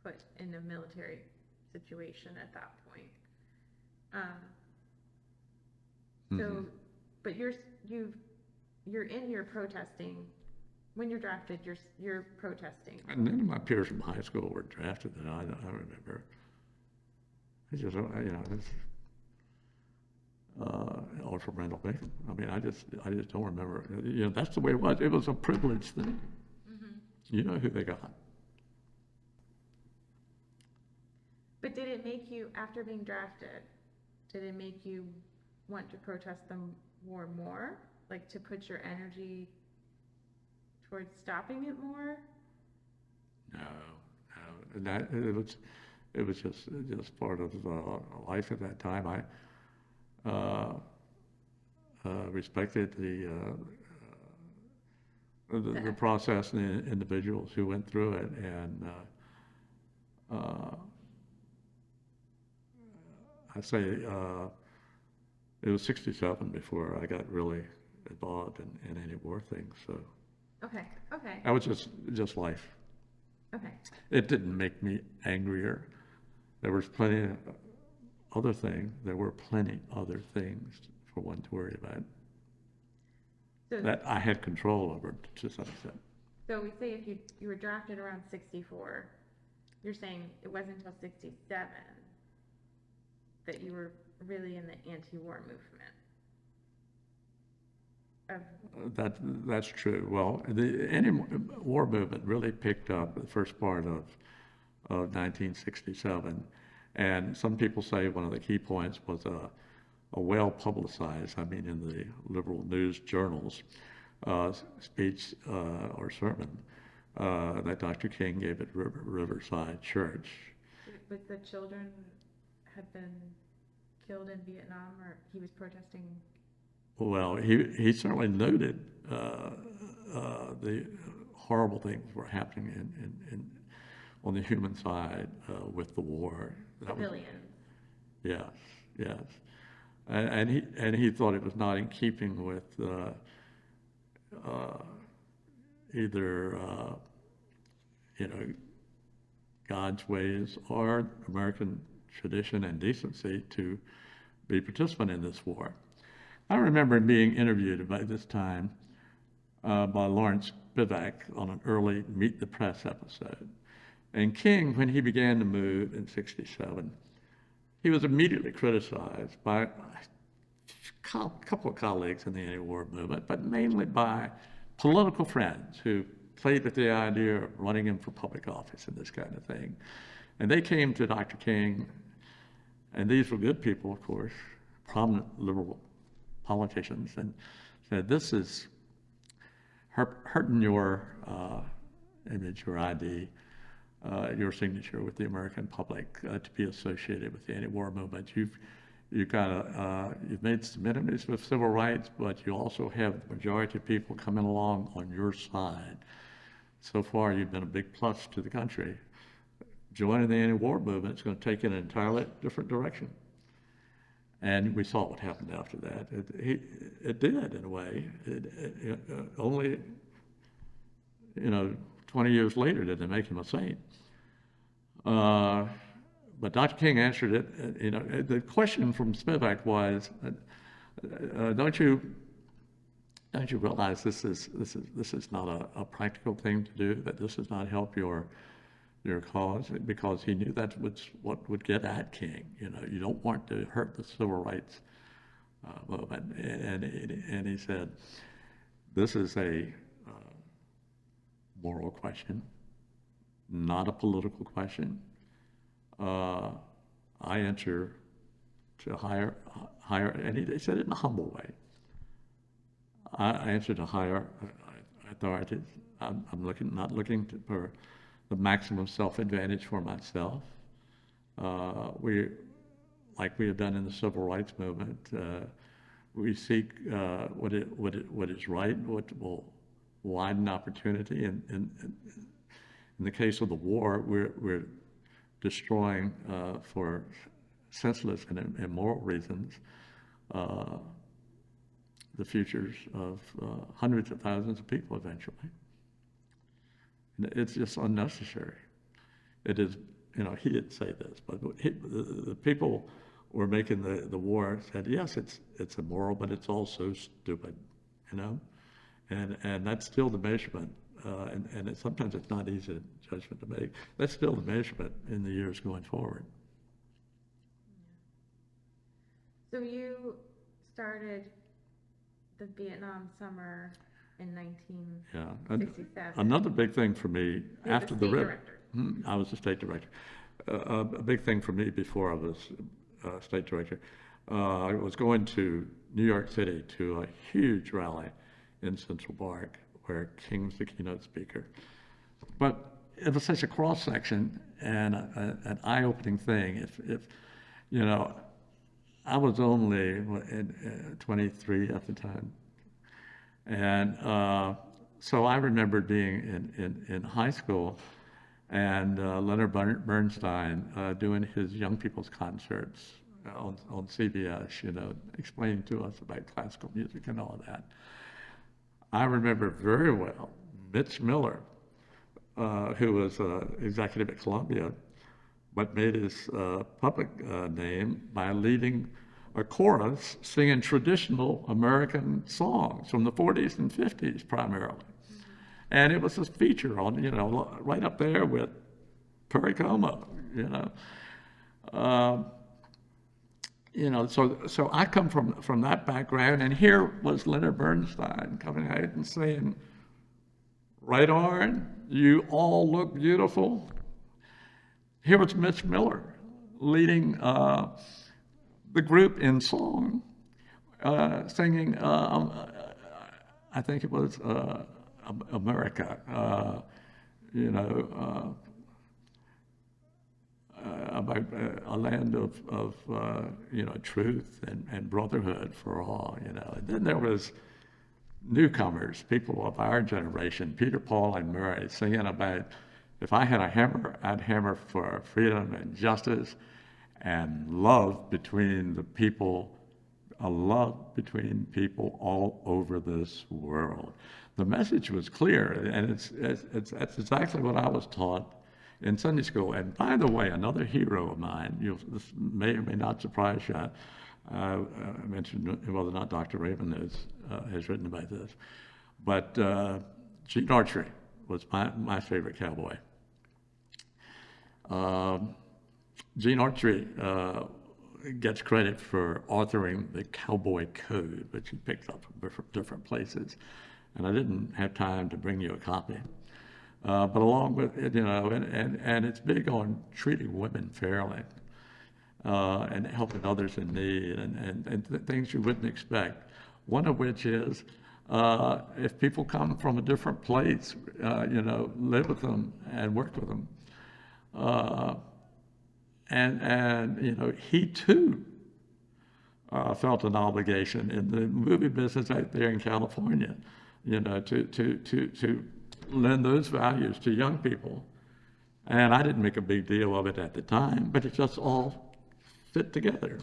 put in a military situation at that point. So, Mhm. but you're in your protesting. When you're drafted, you're protesting. And none of my peers from high school were drafted that I remember. It's just, it's also Randall Bacon. I mean, I just don't remember. That's the way it was. It was a privileged thing. Mm-hmm. You know who they got. But did it make you, after being drafted, did it make you want to protest the war more? Like to put your energy towards stopping it more? No, no. And that it was just part of life at that time. I respected the process and the individuals who went through it, and I say it was 67 before I got really involved in any war things. So Okay, okay, that was just life. okay. It didn't make me angrier. There was plenty of other things. There were plenty other things for one to worry about So, that I had control over to some extent. so we say if you were drafted around 64, you're saying it wasn't until 67 that you were really in the anti-war movement. That's true. Well, the anti-war movement really picked up the first part of 1967, and some people say one of the key points was a well-publicized, I mean, in the liberal news journals, speech or sermon that Dr. King gave at Riverside Church. But the children had been killed in Vietnam, or he was protesting? Well, he certainly noted the horrible things were happening on the human side with the war. Civilians. Yes, yes, and he thought it was not in keeping with either God's ways or American tradition and decency to be a participant in this war. I remember being interviewed by this time by Lawrence Spivak on an early Meet the Press episode. And King, when he began to move in 67, he was immediately criticized by a couple of colleagues in the anti-war movement, but mainly by political friends who played with the idea of running him for public office and this kind of thing. And they came to Dr. King, and these were good people, of course, prominent liberal politicians, and said, this is hurting your image, your ID, your signature with the American public to be associated with the anti-war movement. You've made some enemies with civil rights, but you also have the majority of people coming along on your side. So far, you've been a big plus to the country. joining the anti-war movement is going to take it in an entirely different direction. And we saw what happened after that. It did, in a way. Only, 20 years later did they make him a saint. But Dr. King answered it. The question from Spivak was, don't you realize this is not a practical thing to do? That this does not help your cause? Because he knew that was what would get at King. You don't want to hurt the civil rights movement. And he said, this is a moral question, not a political question. I answer to higher, and he said it in a humble way. I answer to higher authorities. I'm not looking for the maximum self-advantage for myself. Like we have done in the civil rights movement, we seek what is right, what will widen opportunity. And in the case of the war, we're destroying for senseless and immoral reasons the futures of hundreds of thousands of people eventually. And it's just unnecessary. It is, he didn't say this, but the people who were making the war said, yes, it's immoral, but it's also stupid, and that's still the measurement. And sometimes it's not easy judgment to make. That's still the measurement in the years going forward. So you started the Vietnam Summer in 1967. Another big thing for me after the director. I was the state director. A big thing for me before I was state director, I was going to New York City to a huge rally in Central Park where King was the keynote speaker. But it was such a cross section and an eye-opening thing. If I was only 23 at the time, and so I remember being in high school and Leonard Bernstein doing his young people's concerts on CBS, explaining to us about classical music and all of that. I remember very well Mitch Miller, who was executive at Columbia, but made his public name by leading a chorus singing traditional American songs from the 40s and 50s primarily. And it was a feature on, right up there with Perry Como, So I come from that background, and here was Leonard Bernstein coming out and saying, "Right on, you all look beautiful." Here was Mitch Miller leading the group in song, singing, I think it was America, about a land of truth and brotherhood for all, And then there was newcomers, people of our generation, Peter, Paul, and Murray, singing about, if I had a hammer, I'd hammer for freedom and justice and love between the people, a love between people all over this world. The message was clear, and that's exactly what I was taught in Sunday school. And by the way, another hero of mine, this may or may not surprise you, I mentioned whether or not Dr. Raven has written about this, but Gene Autry was my favorite cowboy. Gene Autry gets credit for authoring the Cowboy Code, which he picked up from different places. And I didn't have time to bring you a copy. But along with it, and it's big on treating women fairly and helping others in need and things you wouldn't expect. One of which is if people come from a different place, live with them and work with them. And he too felt an obligation in the movie business out there in California, to lend those values to young people And I didn't make a big deal of it at the time, but it just all fit together.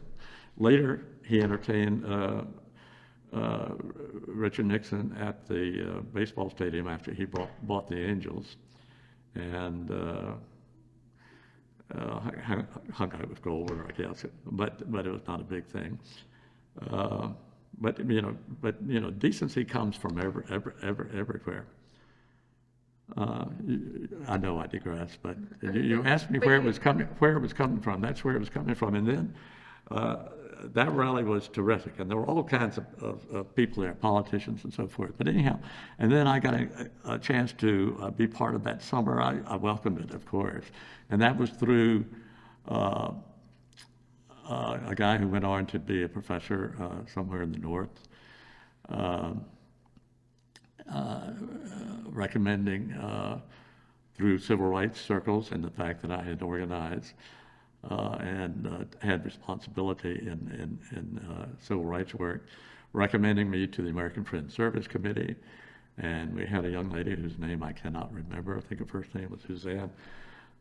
Later, he entertained Richard Nixon at the baseball stadium after he bought the Angels, and hung out with Goldberg, I guess, but it was not a big thing. But decency comes from everywhere. I know I digress, but you asked me where it was coming from. That's where it was coming from, and then that rally was terrific, and there were all kinds of people there, politicians and so forth. But anyhow, and then I got a chance to be part of that summer. I welcomed it, of course, and that was through a guy who went on to be a professor somewhere in the north, recommending through civil rights circles and the fact that I had organized and had responsibility in civil rights work, recommending me to the American Friends Service Committee. And we had a young lady whose name I cannot remember. I think her first name was Suzanne,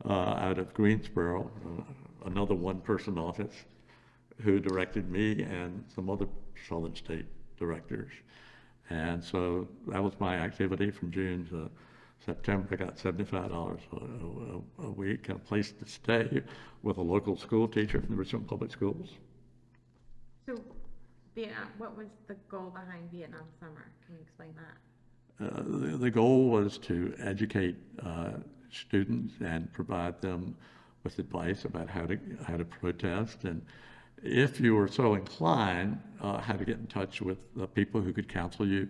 out of Greensboro, another one-person office, who directed me and some other Southern state directors. And so that was my activity from June to September. I got $75 a week and a place to stay with a local school teacher from the Richmond Public Schools. So, Vietnam, what was the goal behind Vietnam Summer? Can you explain that? The goal was to educate students and provide them with advice about how to protest, and if you were so inclined, how to get in touch with the people who could counsel you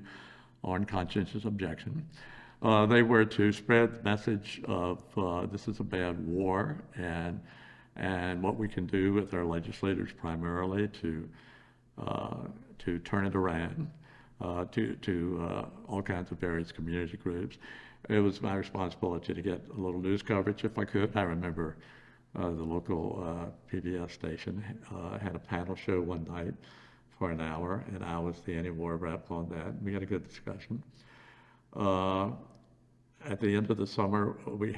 on conscientious objection. They were to spread the message of this is a bad war, and what we can do with our legislators primarily to turn it around, to all kinds of various community groups. It was my responsibility to get a little news coverage if I could. I remember the local PBS station had a panel show one night for an hour, and I was the anti-war rep on that. We had a good discussion. At the end of the summer, we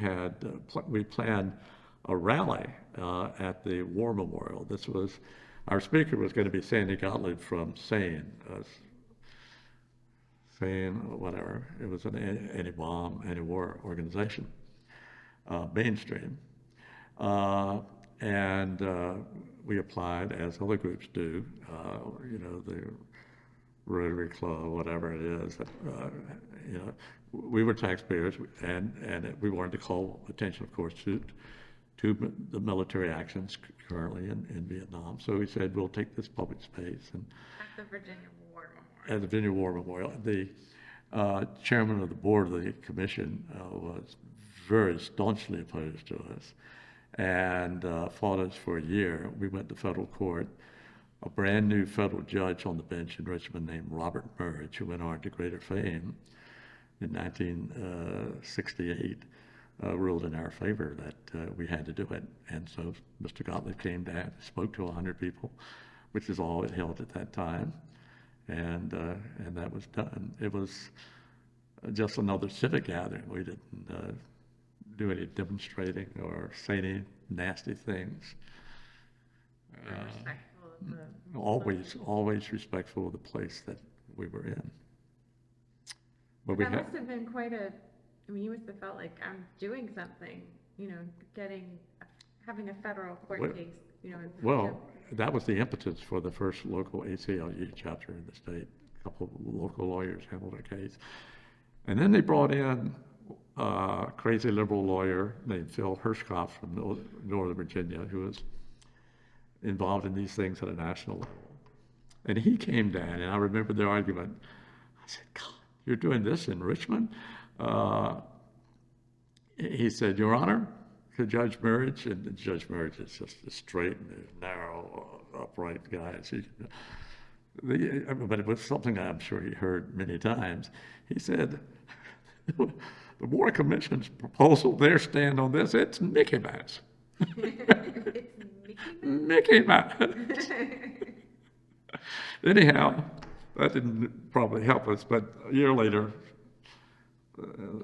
planned a rally at the War Memorial. Our speaker was going to be Sandy Gottlieb from SANE, whatever. It was an anti-bomb, anti-war organization, mainstream. And we applied, as other groups do, the Rotary Club, whatever it is. We were taxpayers, and we wanted to call attention, of course, to the military actions currently in Vietnam. So we said, we'll take this public space. And At the Virginia War Memorial. At the Virginia War Memorial. The chairman of the board of the commission was very staunchly opposed to us, and fought us for a year. We went to federal court. A brand new federal judge on the bench in Richmond named Robert Murridge, who went on to greater fame in 1968, ruled in our favor that we had to do it. And so Mr. Gottlieb came down, spoke to 100 people, which is all it held at that time, and that was done. It was just another civic gathering. We didn't do any demonstrating or say any nasty things. Respectful of the Always respectful of the place that we were in. But that must have been quite you must have felt like I'm doing something, having a federal court case, Well, that was the impetus for the first local ACLU chapter in the state. A couple of local lawyers handled a case. And then they brought in a crazy liberal lawyer named Phil Hirschkopf from Northern Virginia, who was involved in these things at a national level. And he came down, and I remember the argument. I said, God, you're doing this in Richmond? He said, Your Honor, to Judge Murridge, and Judge Murridge is just a straight, narrow, upright guy. But it was something I'm sure he heard many times. He said, the War Commission's proposal, their stand on this, it's Mickey Mouse. It's Mickey Mouse. Anyhow, that didn't probably help us, but a year later,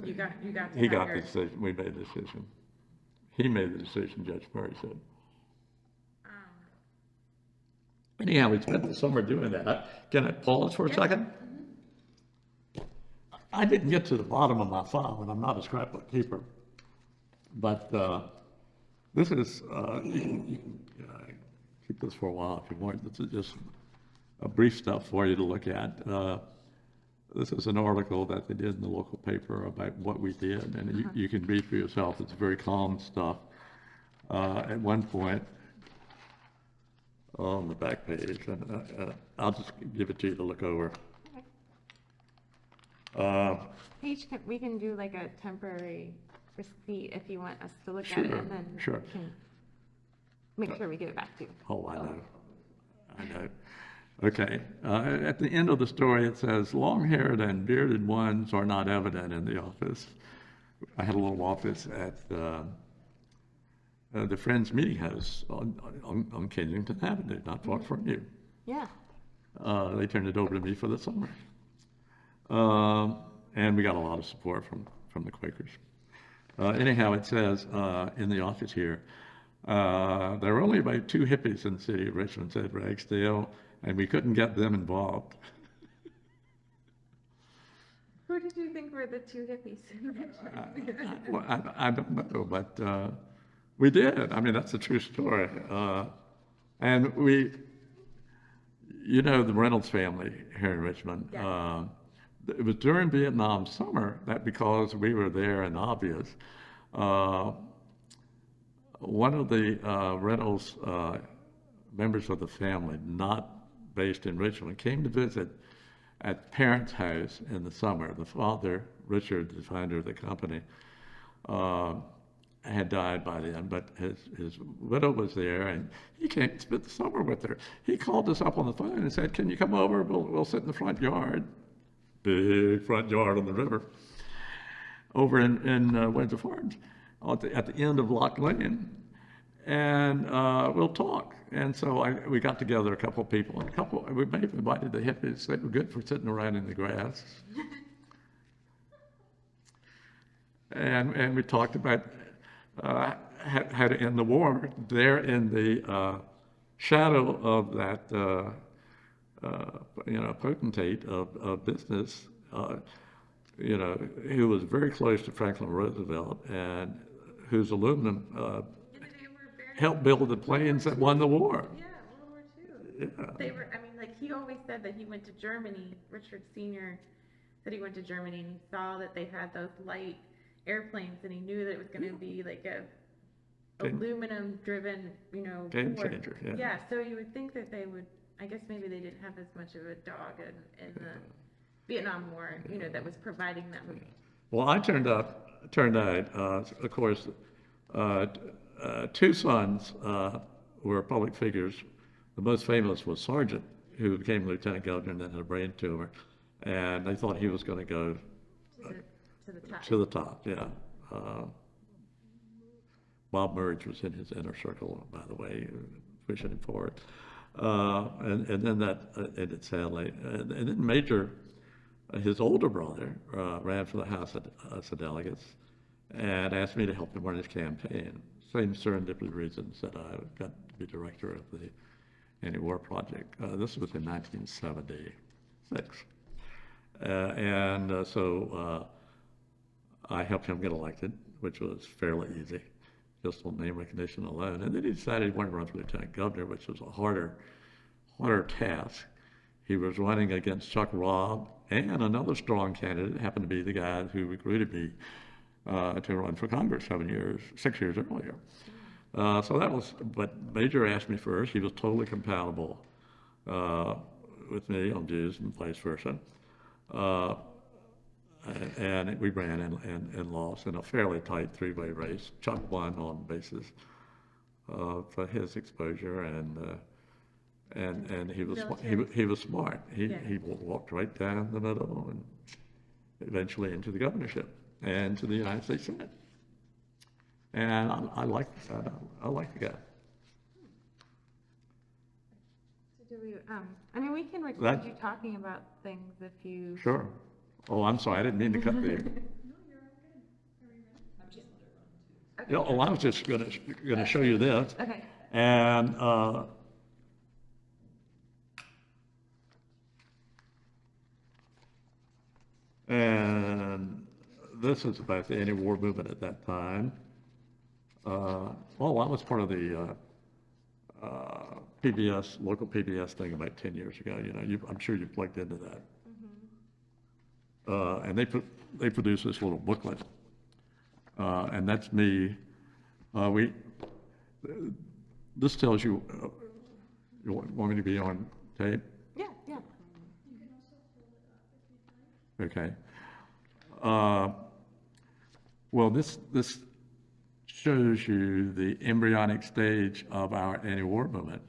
you got he got the decision. We made a decision. He made the decision, Judge Murray said. Um, Anyhow, we spent the summer doing that. Can I pause for a second? I didn't get to the bottom of my file, and I'm not a scrapbook keeper. But this is, you can keep this for a while if you want. This is just a brief stuff for you to look at. This is an article that they did in the local paper about what we did, and you can read for yourself. It's very calm stuff. At one point, on the back page, and I'll just give it to you to look over. we can do like a temporary receipt if you want us to look at Sure, it, and then sure. we can make sure we give it back to you. Oh, I know. Okay, at the end of the story, it says, long-haired and bearded ones are not evident in the office. I had a little office at the Friends Meeting House on Kensington Avenue, not far from you. Yeah. They turned it over to me for the summer. And we got a lot of support from the Quakers. Anyhow, it says in the office here, there are only about 2 hippies in the city of Richmond, said Ragsdale, and we couldn't get them involved. Who did you think were the 2 hippies? Well, I don't know, but we did. I mean, that's a true story. And we, you know, the Reynolds family here in Richmond, Yeah. It was during Vietnam summer that because we were there and obvious, one of the Reynolds members of the family, not based in Richmond, came to visit at parents' house in the summer. The father, Richard, the founder of the company, had died by then, but his widow was there, and he came to spend the summer with her. He called us up on the phone and said, "Can you come over? We'll sit in the front yard." Big front yard on the river, over in Windsor Farms, at the end of Lock Lane, and we'll talk. And so we got together a couple of people, we may have invited the hippies. They were good for sitting around in the grass. And we talked about how to end the war. There in the shadow of that potentate of business, who was very close to Franklin Roosevelt and whose aluminum helped build the planes that won the war. Yeah, World War II. Yeah. They were, I mean, like, he always said that he went to Germany. Richard Sr. said he went to Germany and he saw that they had those light airplanes, and he knew that it was going to be like a aluminum driven, Game war. changer, yeah. Yeah, so you would think that they would, I guess maybe they didn't have as much of a dog in the Vietnam War, that was providing them. Well, I turned out, of course, 2 sons were public figures. The most famous was Sergeant, who became lieutenant governor and then had a brain tumor, and they thought he was going to go To the top. to the top. Yeah. Bob Merge was in his inner circle, by the way, pushing him forward. And then that ended sadly. And then Major, his older brother, ran for the House of Delegates and asked me to help him run his campaign. Same serendipity reasons that I got to be director of the Anti-War Project. This was in 1976. So I helped him get elected, which was fairly easy, just on name recognition alone. And then he decided he wanted to run for lieutenant governor, which was a harder task. He was running against Chuck Robb and another strong candidate, happened to be the guy who recruited me to run for Congress 6 years earlier. So that was, but Major asked me first. He was totally compatible with me on views and vice versa. And we ran and lost in a fairly tight 3-way race. Chuck won on the basis of his exposure, and he was smart. He walked right down the middle and eventually into the governorship and to the United States Senate. And I like that. I like the guy. So do we, we can record you talking about things if you... Sure. Oh, I'm sorry. I didn't mean to cut the... Okay. Yeah, oh, I was just gonna show you this. Okay. And this is about the anti-war movement at that time. I was part of the PBS, local PBS thing about 10 years ago. You know, I'm sure you plugged into that. And they produced this little booklet, and that's me. This tells you. You want me to be on tape? Yeah, yeah. Okay. Well, this shows you the embryonic stage of our anti-war movement.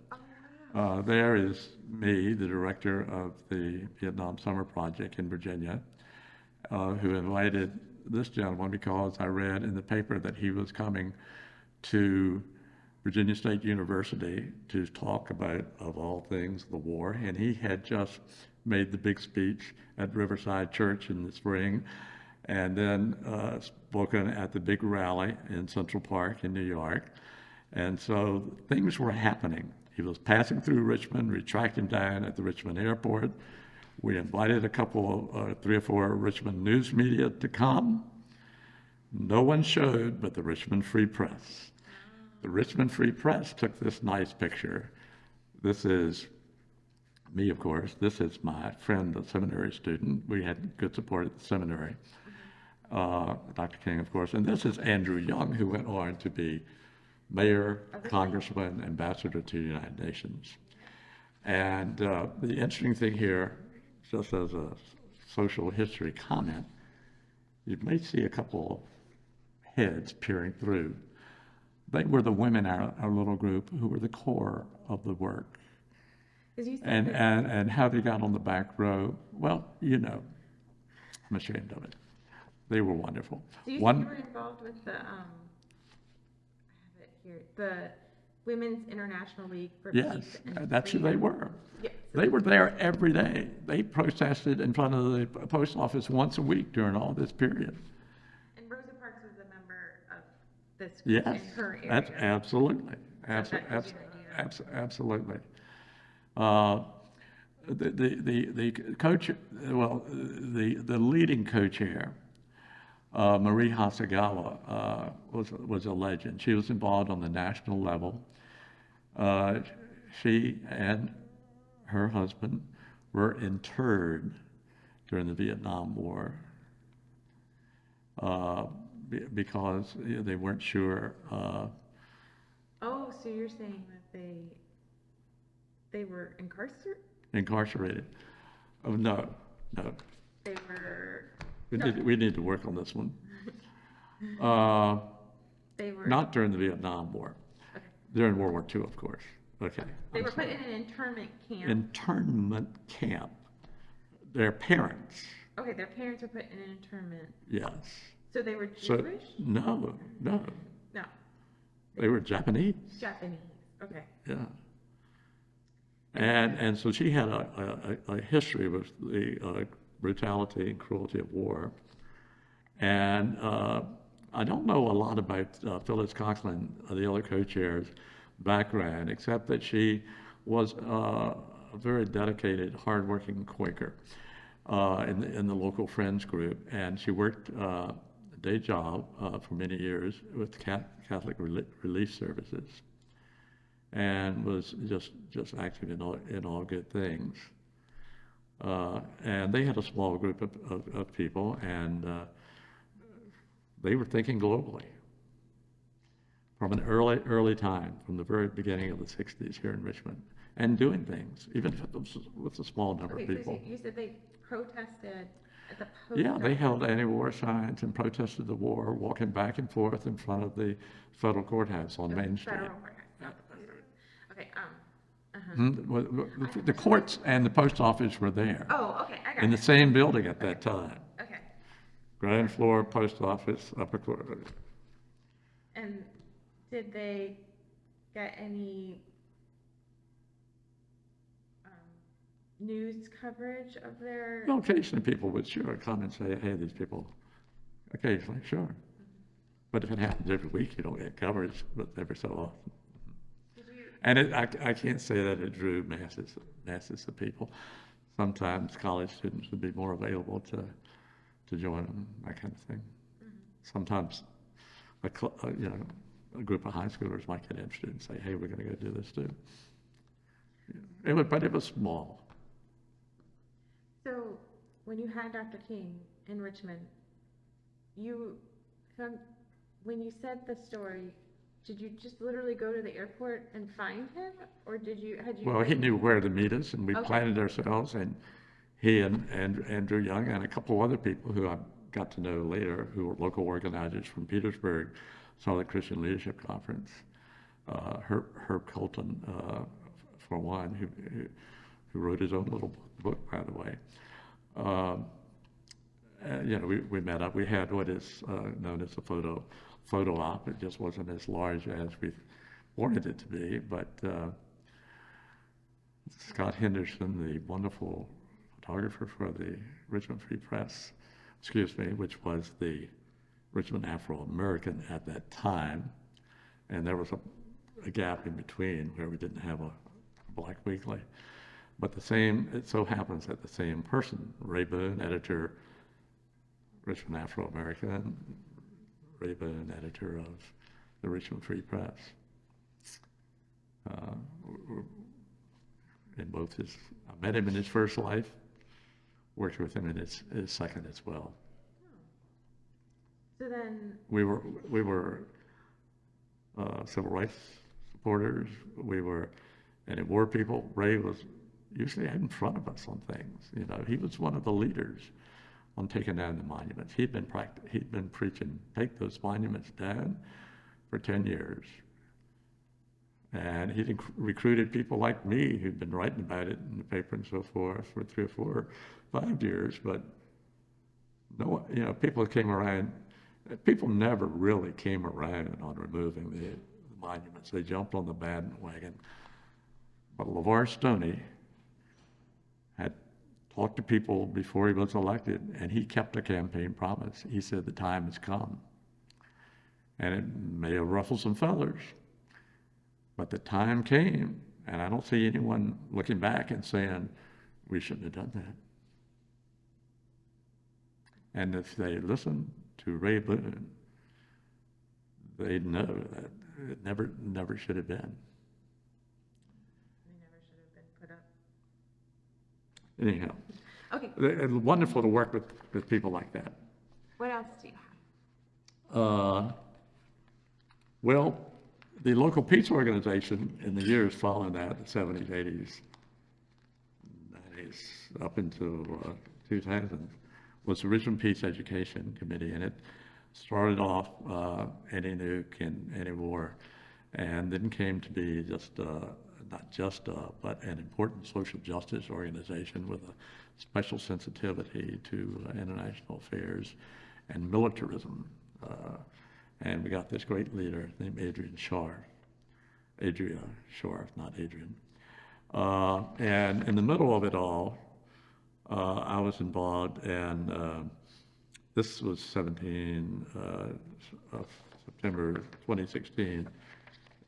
There is me, the director of the Vietnam Summer Project in Virginia, who invited this gentleman because I read in the paper that he was coming to Virginia State University to talk about, of all things, the war. And he had just made the big speech at Riverside Church in the spring, and then spoken at the big rally in Central Park in New York. And so things were happening. He was passing through Richmond. We tracked him down at the Richmond airport. We invited a couple, 3 or 4 Richmond news media to come. No one showed but the Richmond Free Press. The Richmond Free Press took this nice picture. This is me, of course. This is my friend, the seminary student. We had good support at the seminary. Dr. King, of course. And this is Andrew Young, who went on to be mayor, congressman, ambassador to the United Nations. And the interesting thing here, just as a social history comment, you may see a couple heads peering through. They were the women, our little group, who were the core of the work. And how they got on the back row, well, you know, I'm ashamed of it. They were wonderful. So you were involved with the, I have it here, the Women's International League for Yes, Peace and that's who they were. Yes. They were there every day. They protested in front of the post office once a week during all this period. And Rosa Parks was a member of this Yes, in her area. that's absolutely, absolutely. The coach, well, the leading co-chair, Marie Hasegawa, was a legend. She was involved on the national level. She and her husband were interred during the Vietnam War because they weren't sure. Oh, so you're saying that they were Incarcerated? Oh, no. They were. We need to work on this one. They were not during the Vietnam War. Okay. During World War II, of course. Okay. They were put in an internment camp. Internment camp. Their parents. Okay, their parents were put in an internment. Yes. So they were Jewish? No. No. They were Japanese. Japanese. Okay. Yeah. And so she had a history with the brutality and cruelty of war. And I don't know a lot about Phyllis Conklin, the other co-chair's background, except that she was a very dedicated, hardworking Quaker in the local Friends group. And she worked a day job for many years with Catholic Relief Services, and was just active in all good things. And they had a small group of people, and they were thinking globally from an early time, from the very beginning of the 60s here in Richmond, and doing things, even if it was with a small number of people. So you said they protested at the post Yeah, they office. held anti-war signs and protested the war, walking back and forth in front of the federal courthouse on Main Street. Federal courthouse, not the post office. Okay, The courts and the post office were there. Oh, okay, I got In it. the same building at that time. Okay. Ground floor, post office, upper floor. And did they get any news coverage of their? Well, occasionally people would sure come and say, hey, these people, occasionally, sure. But if it happens every week, you don't get coverage, but every so often. Did you, And I can't say that it drew masses of people. Sometimes college students would be more available to join them, that kind of thing. Sometimes a group of high schoolers might get interested and say, hey, we're going to go do this too. But it was small. so when you had Dr. King in Richmond, when you said the story, did you just literally go to the airport and find him, or had you? Well, he knew where to meet us, and we Okay. planted ourselves, and he and Andrew Young and a couple of other people who I got to know later, who were local organizers from Petersburg, saw the Christian Leadership Conference. Herb Colton, for one, who wrote his own little book, by the way. We met up. We had what is known as a photo op. It just wasn't as large as we wanted it to be, but Scott Henderson, the wonderful photographer for the Richmond Free Press, which was the Richmond Afro-American at that time, and there was a gap in between where we didn't have a Black Weekly. But it so happens that the same person, Ray Boone, editor, Richmond Afro-American, Ray Boone, editor of the Richmond Free Press. I met him in his first life, worked with him in his second as well. So then, We were civil rights supporters. And it were people. Ray was usually out in front of us on things. He was one of the leaders on taking down the monuments. He'd been preaching, take those monuments down for 10 years. And he'd recruited people like me who'd been writing about it in the paper and so forth for 3 or 4 or 5 years. But no, people came around. People never really came around on removing the monuments. They jumped on the bandwagon. But LeVar Stoney had talked to people before he was elected, and he kept a campaign promise. He said the time has come. And it may have ruffled some feathers, but the time came, and I don't see anyone looking back and saying, we shouldn't have done that. And if they listen to Ray Boone, they'd know that it never should have been. they never should have been put up. Anyhow, Okay, it's wonderful to work with people like that. what else do you have? Well, the local peace organization in the years following that, the 70s, 80s, 90s, up into 2000, was the Richmond Peace Education Committee, and it started off any nuke and any war, and then came to be but an important social justice organization with a special sensitivity to international affairs and militarism. And we got this great leader named Adria Scharf, not Adrian. And in the middle of it all, I was involved, and this was of September 2016,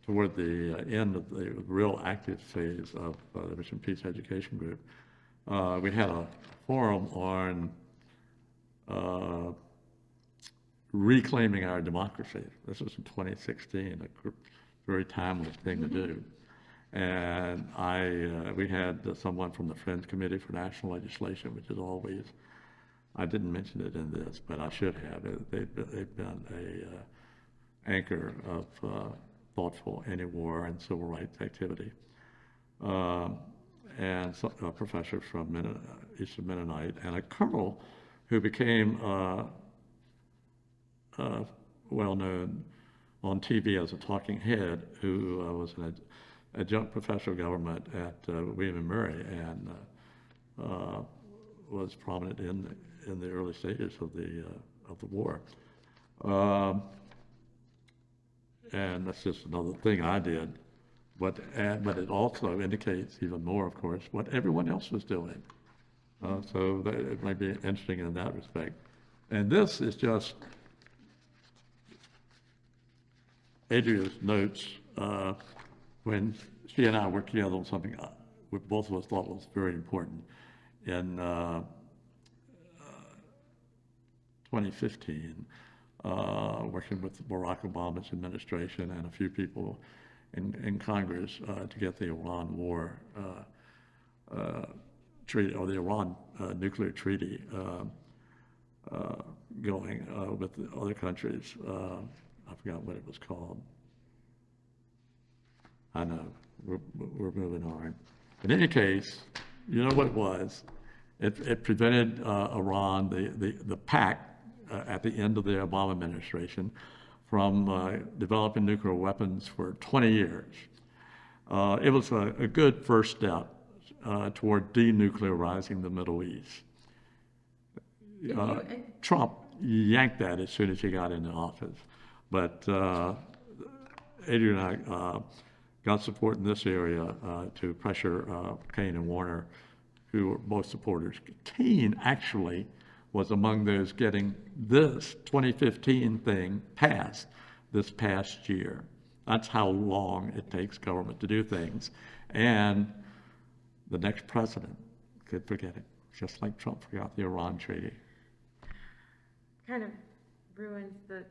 toward the end of the real active phase of the Richmond Peace Education Group. We had a forum on reclaiming our democracy. This was in 2016, a very timely thing to do. And we had someone from the Friends Committee for National Legislation, which is always, I didn't mention it in this, but I should have. They've been a anchor of thoughtful anti-war and civil rights activity. And a professor from Eastern Mennonite, and a colonel who became well known on TV as a talking head, who was an adjunct professor of government at William & Mary, and was prominent in the early stages of the war. And that's just another thing I did. But it also indicates even more, of course, what everyone else was doing. So it might be interesting in that respect. And this is just Adria's notes, when she and I worked together on something which both of us thought was very important in 2015, working with Barack Obama's administration and a few people in Congress to get the Iran war treaty, or the Iran nuclear treaty going with the other countries. I forgot what it was called. I know, we're moving on. In any case, you know what it was? It prevented Iran, the pact at the end of the Obama administration, from developing nuclear weapons for 20 years. It was a good first step toward denuclearizing the Middle East. Trump yanked that as soon as he got into office. But Adrian and I got support in this area to pressure Kane and Warner, who were both supporters. Kane actually was among those getting this 2015 thing passed this past year. That's how long it takes government to do things. And the next president could forget it, just like Trump forgot the Iran treaty. Kind of ruins the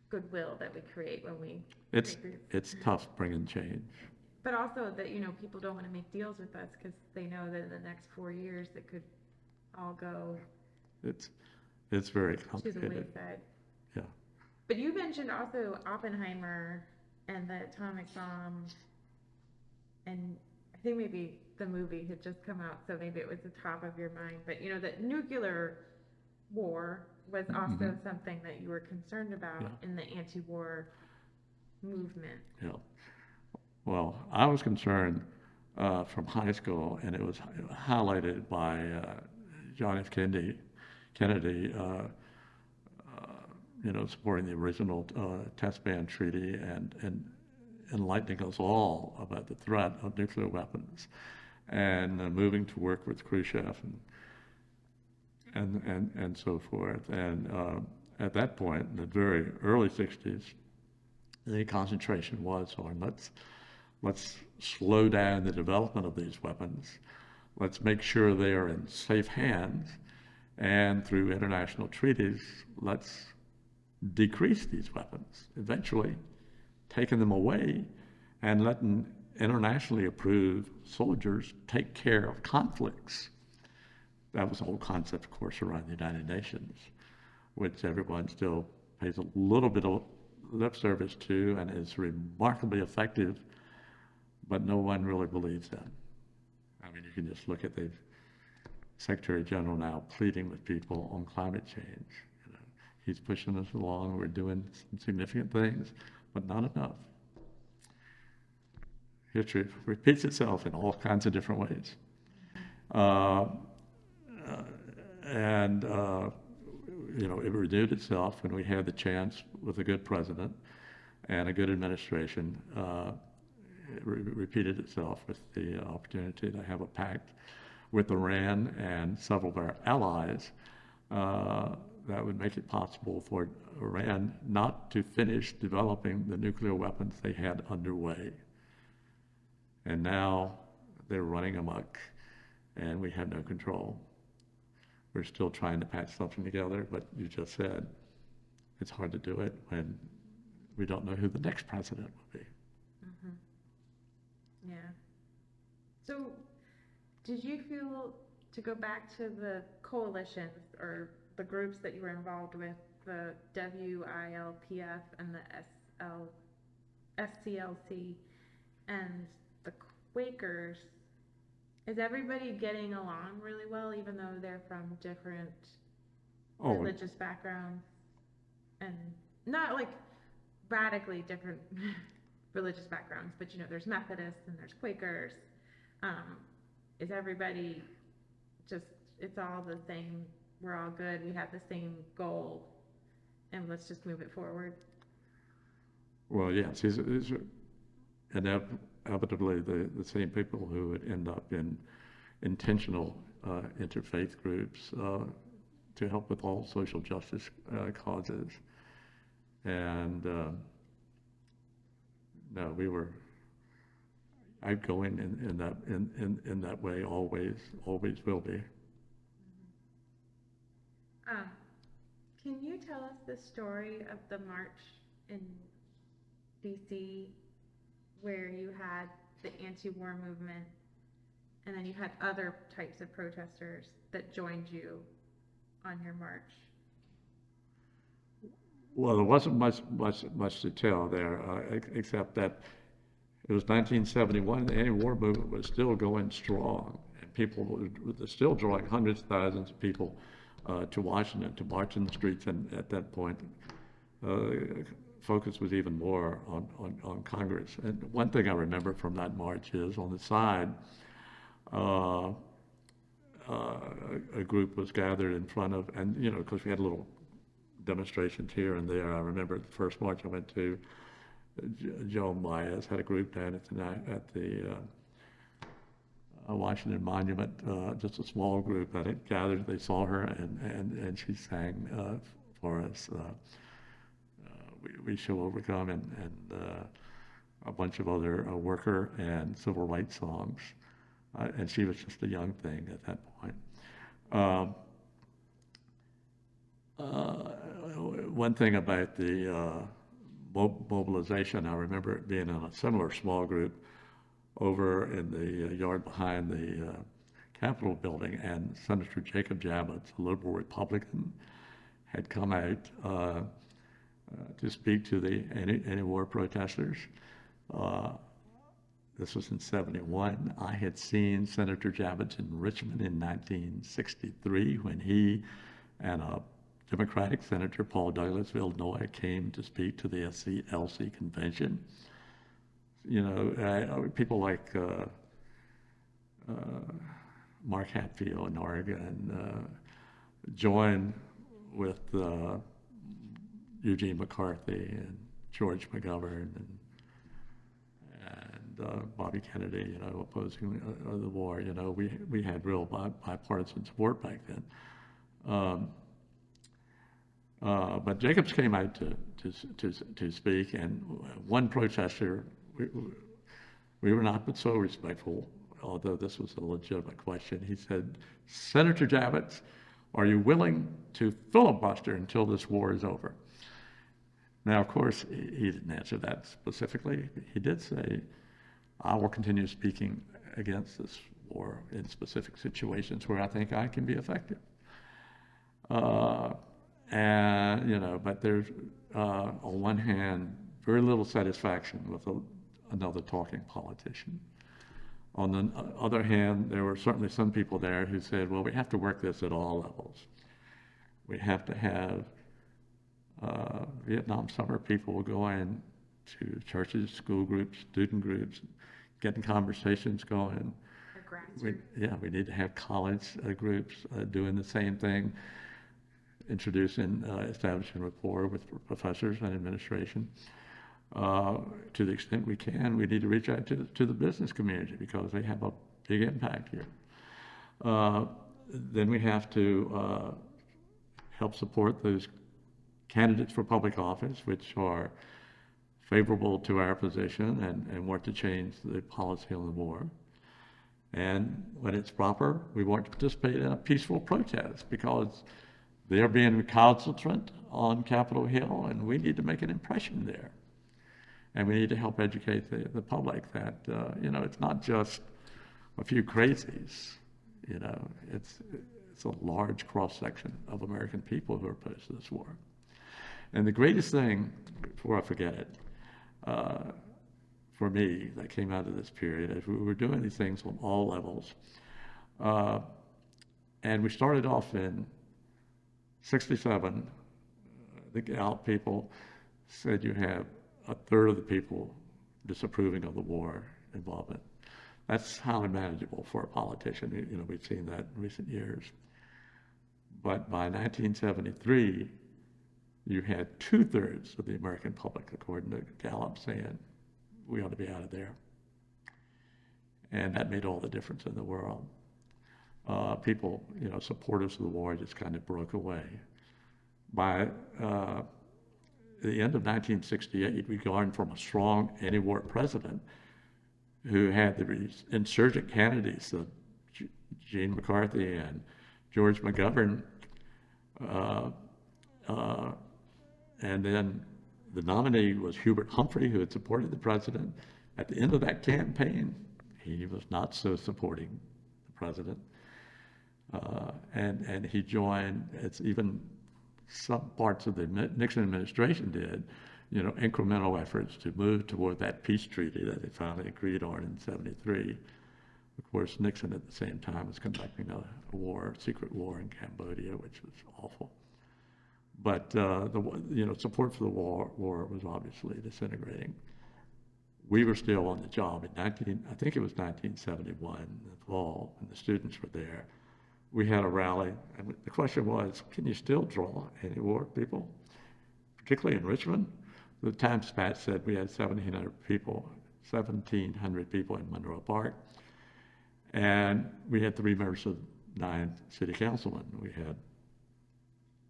goodwill that we create when we It's tough bringing change. But also that, people don't want to make deals with us because they know that in the next 4 years it could all go It's very to the complicated. wayside. Yeah. But you mentioned also Oppenheimer and the atomic bomb, and I think maybe the movie had just come out, so maybe it was the top of your mind. But that nuclear war was also something that you were concerned about in the anti-war movement. Yeah. Well, I was concerned from high school, and it was highlighted by John F. Kennedy, supporting the original test ban treaty and enlightening us all about the threat of nuclear weapons, and moving to work with Khrushchev and so forth. And at that point, in the very early 60s, the concentration was on let's slow down the development of these weapons. Let's make sure they are in safe hands, and through international treaties, let's decrease these weapons, eventually taking them away and letting internationally approved soldiers take care of conflicts. That was the whole concept, of course, around the United Nations, which everyone still pays a little bit of lip service to and is remarkably effective, but no one really believes that. I mean, you can just look at the Secretary General now pleading with people on climate change. He's pushing us along. We're doing some significant things, but not enough. History repeats itself in all kinds of different ways. It renewed itself when we had the chance with a good president and a good administration. It repeated itself with the opportunity to have a pact with Iran and several of our allies that would make it possible for Iran not to finish developing the nuclear weapons they had underway. And now they're running amok, and we have no control. We're still trying to patch something together, but you just said it's hard to do it when we don't know who the next president will be. Yeah. So did you feel, to go back to the coalitions or the groups that you were involved with, the WILPF and the SCLC and the Quakers, is everybody getting along really well, even though they're from different religious backgrounds? And not like radically different religious backgrounds, but there's Methodists and there's Quakers. Is everybody just, it's all the same, we're all good, we have the same goal, and let's just move it forward? Well, yes, it's inevitably the same people who would end up in intentional interfaith groups to help with all social justice causes. And no, we were outgoing in that way, always will be. Um, can you tell us the story of the march in DC where you had the anti-war movement and then you had other types of protesters that joined you on your march? Well, there wasn't much to tell there, except that it was 1971. The anti-war movement was still going strong, and people were still drawing hundreds of thousands of people to Washington to march in the streets. And at that point, focus was even more on Congress. And one thing I remember from that march is on the side, a group was gathered in front of, and because we had little demonstrations here and there. I remember the first march I went to, Joe Myers had a group down at the Washington Monument, just a small group that had gathered. They saw her and she sang for us, we shall overcome, and a bunch of other worker and civil rights songs. And she was just a young thing at that point. One thing about the mobilization, I remember it being in a similar small group over in the yard behind the Capitol building, and Senator Jacob Javits, a liberal Republican, had come out to speak to the anti-war protesters. This was in '71. I had seen Senator Javits in Richmond in 1963 when he and a Democratic Senator, Paul Douglas of Illinois, came to speak to the SCLC convention. People like Mark Hatfield in Oregon joined with Eugene McCarthy and George McGovern and Bobby Kennedy, opposing the war. We had real bipartisan support back then. But Jacobs came out to speak, and one protester, we were not but so respectful, although this was a legitimate question. He said, "Senator Javits, are you willing to filibuster until this war is over?" Now, of course, he didn't answer that specifically. He did say, "I will continue speaking against this war in specific situations where I think I can be effective." But there's, on one hand, very little satisfaction with another talking politician. On the other hand, there were certainly some people there who said, well, we have to work this at all levels. We have to have Vietnam summer people going to churches, school groups, student groups, getting conversations going. We need to have college groups doing the same thing, establishing rapport with professors and administration. To the extent we can, we need to reach out to the business community because they have a big impact here. Then we have to help support those candidates for public office which are favorable to our position and want to change the policy on the war. And when it's proper, we want to participate in a peaceful protest because they're being recalcitrant on Capitol Hill, and we need to make an impression there. And we need to help educate the public that, it's not just a few crazies, it's a large cross-section of American people who are opposed to this war. And the greatest thing, before I forget it, for me, that came out of this period, is we were doing these things on all levels. And we started off in '67, the Gallup people said you have a third of the people disapproving of the war involvement. That's highly manageable for a politician. We've seen that in recent years. But by 1973, you had 2/3 of the American public, according to Gallup, saying we ought to be out of there. And that made all the difference in the world. People, supporters of the war just kind of broke away. the end of 1968, we learned from a strong anti-war president who had the insurgent candidates of Gene McCarthy and George McGovern, uh, uh, and then the nominee was Hubert Humphrey, who had supported the president. At the end of that campaign, he was not so supporting the president, and he joined. It's even some parts of the Nixon administration did, incremental efforts to move toward that peace treaty that they finally agreed on in '73. Of course, Nixon at the same time was conducting a war, secret war in Cambodia, which was awful. But support for the war was obviously disintegrating. We were still on the job I think it was 1971, in the fall, and the students were there. We had a rally, and the question was, can you still draw anti-war people, particularly in Richmond? The Times-Dispatch said we had 1,700 people in Monroe Park, and we had 3 members of 9 city councilmen. We had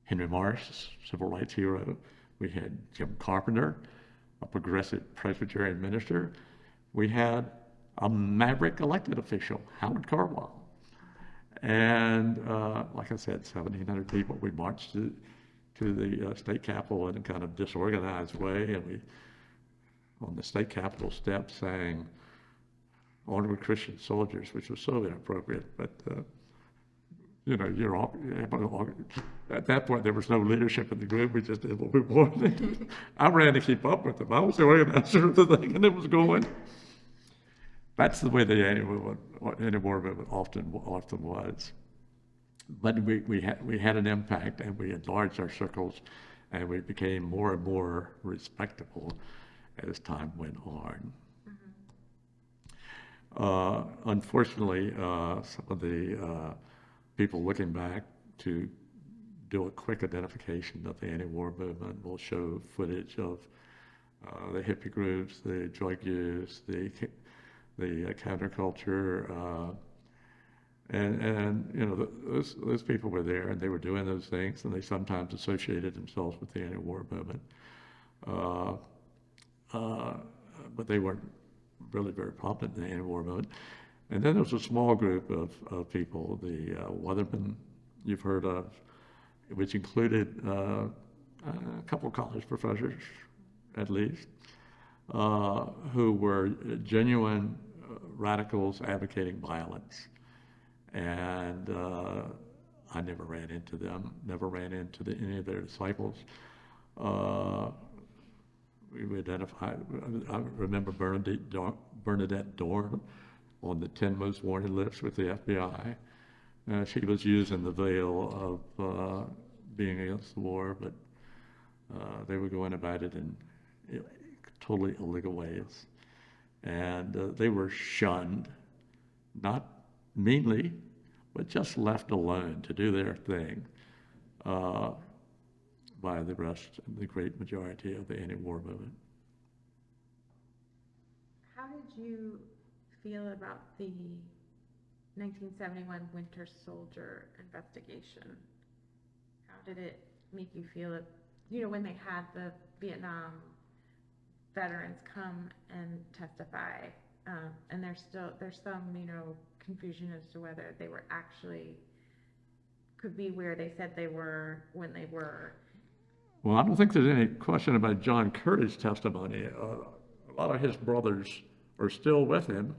Henry Morris, civil rights hero. We had Jim Carpenter, a progressive Presbyterian minister. We had a maverick elected official, Howard Carwell. And like I said, 1,700 people. We marched to the state capitol in a kind of disorganized way, and we, on the state capitol steps, sang "Onward Christian Soldiers," which was so inappropriate. But at that point there was no leadership in the group. We just did what we wanted. I ran to keep up with them. I was the organizer of the thing, and it was going. That's the way the anti-war movement often was. But we had an impact, and we enlarged our circles, and we became more and more respectable as time went on. Unfortunately, some of the people looking back to do a quick identification of the anti-war movement will show footage of the hippie groups, the drug use, the counterculture, and those people were there, and they were doing those things, and they sometimes associated themselves with the anti-war movement, but they weren't really very prominent in the anti-war movement. And then there was a small group of people, the Weathermen you've heard of, which included a couple of college professors, at least, who were genuine radicals advocating violence. And I never ran into them, never ran into any of their disciples. We identified, I remember Bernadette Dorn on the 10 most wanted list with the FBI. She was using the veil of being against the war, but they were going about it in totally illegal ways. And they were shunned, not meanly, but just left alone to do their thing by the rest, the great majority of the anti-war movement. How did you feel about the 1971 Winter Soldier investigation? How did it make you feel, when they had the Vietnam veterans come and testify, and there's some, confusion as to whether they were actually, could be where they said they were when they were. Well, I don't think there's any question about John Curtis's testimony. A lot of his brothers are still with him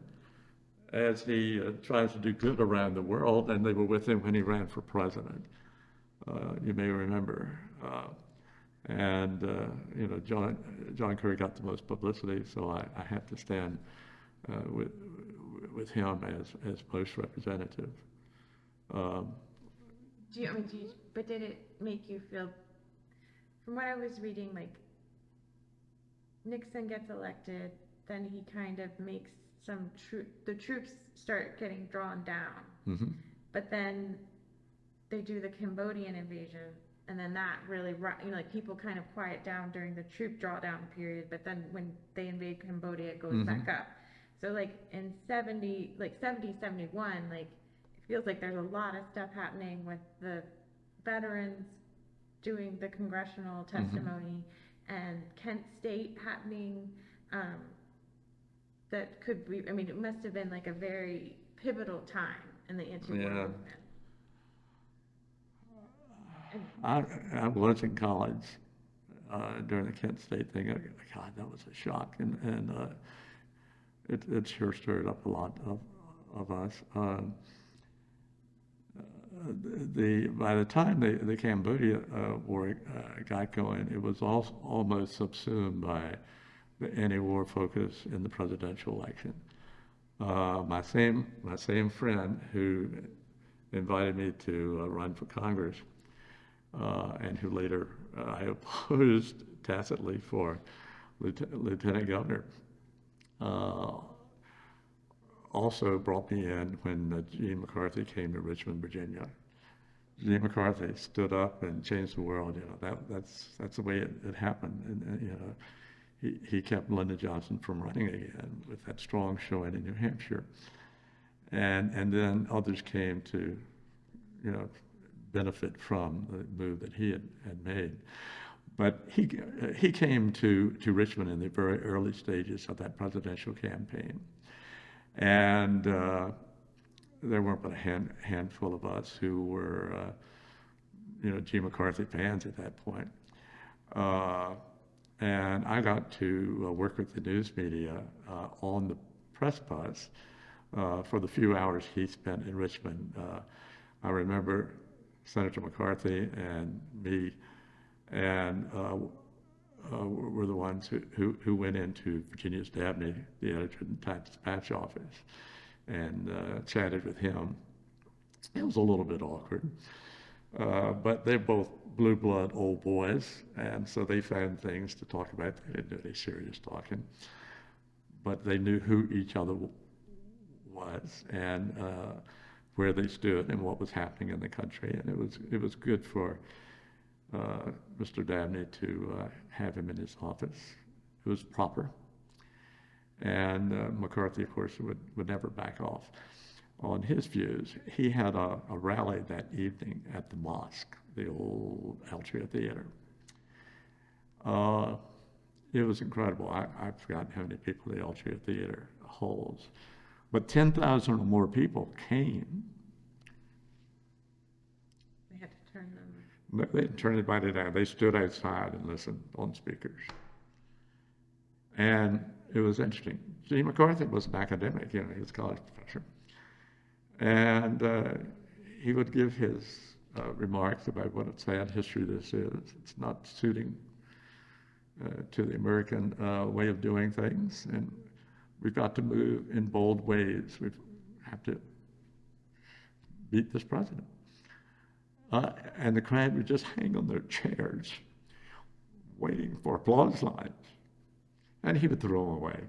as he tries to do good around the world, and they were with him when he ran for president. You may remember. John Kerry got the most publicity, so I have to stand with him as most representative. But did it make you feel, from what I was reading, like Nixon gets elected, then he kind of makes the troops start getting drawn down. Mm-hmm. But then they do the Cambodian invasion, and then that really, people kind of quiet down during the troop drawdown period, but then when they invade Cambodia, it goes Mm-hmm. back up. So in 70, 71, it feels like there's a lot of stuff happening with the veterans doing the congressional testimony, and Kent State happening, um, that could be, I mean, it must have been like a very pivotal time in the anti-war Yeah. movement. And I was in college during the Kent State thing. God, that was a shock, and it sure stirred up a lot of us. By the time the Cambodia war got going, it was almost subsumed by the anti-war focus in the presidential election. My same friend who invited me to run for Congress, and who later I opposed tacitly for lieutenant governor, also brought me in when Gene McCarthy came to Richmond, Virginia. Gene McCarthy stood up and changed the world. That's the way it happened. And he kept Lyndon Johnson from running again with that strong showing in New Hampshire. And then others came to, benefit from the move that he had made. But he came to Richmond in the very early stages of that presidential campaign. And there weren't but a handful of us who were, Gene McCarthy fans at that point. And I got to work with the news media on the press bus for the few hours he spent in Richmond. I remember Senator McCarthy and me and were the ones who went into Virginia's Dabney, the editor of the Times-Dispatch office, and chatted with him. It was a little bit awkward, but they're both blue blood old boys, and so they found things to talk about. They didn't do any serious talking, but they knew who each other was and where they stood and what was happening in the country, and it was good for Mr. Dabney to have him in his office. It was proper. And McCarthy, of course, would never back off on his views. He had a rally that evening at the mosque, the old Altria Theater. It was incredible. I've forgotten how many people the Altria Theater holds. But 10,000 or more people came. they had to turn them. No, they didn't turn anybody down. They stood outside and listened on speakers. And it was interesting. Gene McCarthy was an academic, he was a college professor. And he would give his remarks about what a sad history this is. It's not suiting to the American way of doing things. And we've got to move in bold ways. We have to beat this president. And the crowd would just hang on their chairs, waiting for applause lines. And he would throw them away.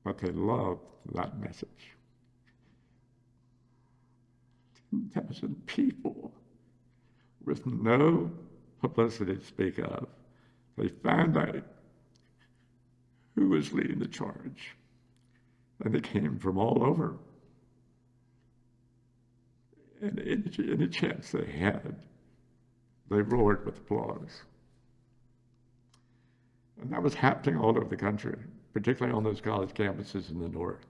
But they loved that message. 10,000 people with no publicity to speak of. They found out who was leading the charge. And they came from all over. And any chance they had, they roared with applause. And that was happening all over the country, particularly on those college campuses in the north.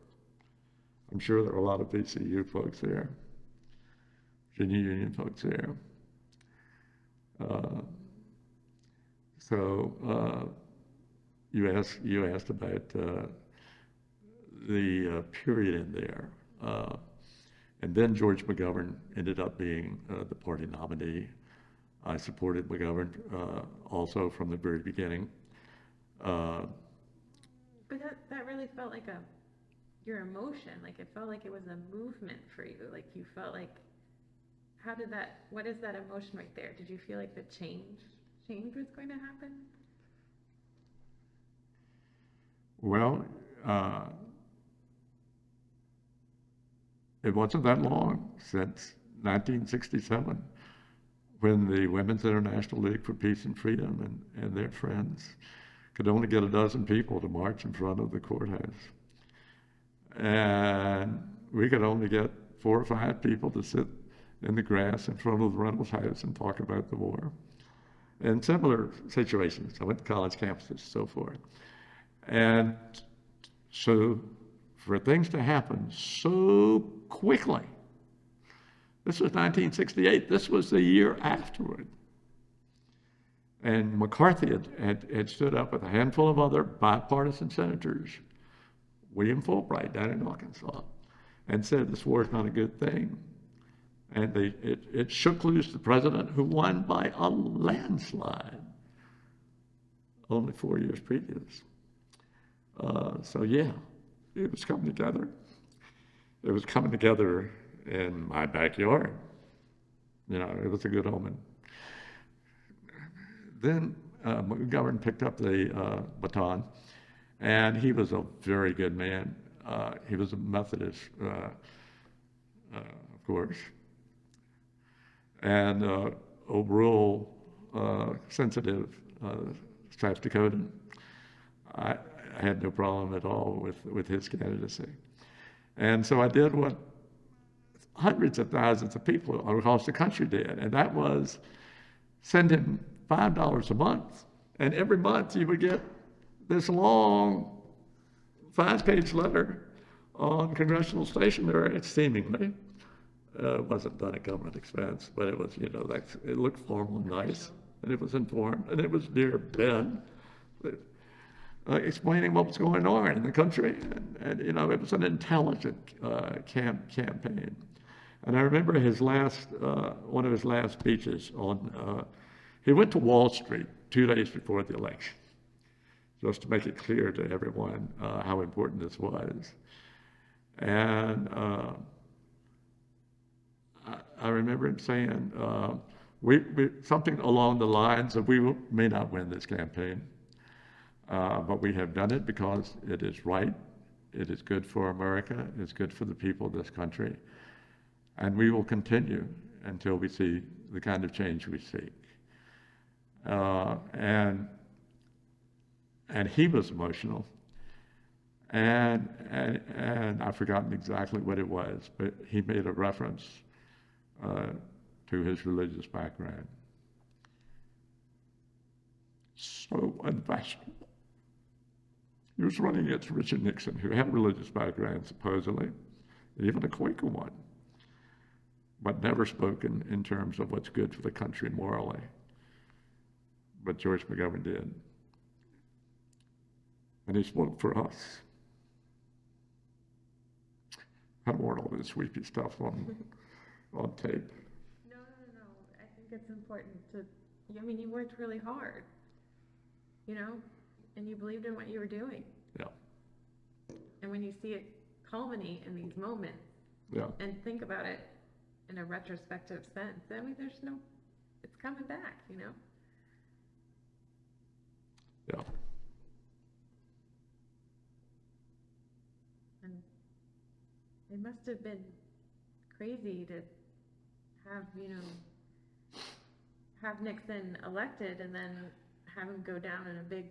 I'm sure there were a lot of VCU folks there, Virginia Union folks there. You asked about the period in there. And then George McGovern ended up being the party nominee. I supported McGovern also from the very beginning. But that really felt like your emotion. Like it felt like it was a movement for you. Like you felt like, what is that emotion right there? Did you feel like the change was going to happen? Well, it wasn't that long since 1967 when the Women's International League for Peace and Freedom and their friends could only get a dozen people to march in front of the courthouse. And we could only get 4 or 5 people to sit in the grass in front of the Reynolds house and talk about the war. And similar situations. I went to college campuses and so forth. And so for things to happen so quickly, this was 1968, this was the year afterward. And McCarthy had stood up with a handful of other bipartisan senators, William Fulbright down in Arkansas, and said this war is not a good thing. And it shook loose the president, who won by a landslide only 4 years previous. So yeah, it was coming together. It was coming together in my backyard. You know, it was a good omen. Then McGovern picked up the baton, and he was a very good man. He was a Methodist, of course, and a rural, sensitive South Dakotan. I had no problem at all with his candidacy. And so I did what hundreds of thousands of people across the country did, and that was send him $5 a month. And every month you would get this long 5-page letter on congressional stationery, seemingly. It wasn't done at government expense, but it was, you know, it looked formal and nice, and it was informed, and it was dear Ben, explaining what was going on in the country, and you know, it was an intelligent campaign. And I remember his last, one of his last speeches on, he went to Wall Street 2 days before the election, just to make it clear to everyone how important this was. And I remember him saying, something along the lines of, we may not win this campaign, but we have done it because it is right, it is good for America, it's good for the people of this country, and we will continue until we see the kind of change we seek. And he was emotional, and I've forgotten exactly what it was, but he made a reference to his religious background. So unfashionable. He was running against Richard Nixon, who had a religious background, supposedly, even a Quaker one, but never spoken in terms of what's good for the country morally. But George McGovern did. And he spoke for us. I don't want all this sweepy stuff on tape. No. I think it's important to, I mean, you worked really hard, you know, and you believed in what you were doing. Yeah. And when you see it culminate in these moments, Yeah. and think about it in a retrospective sense, I mean, it's coming back, you know? Yeah. And it must have been crazy to have, you know, have Nixon elected and then have him go down in a big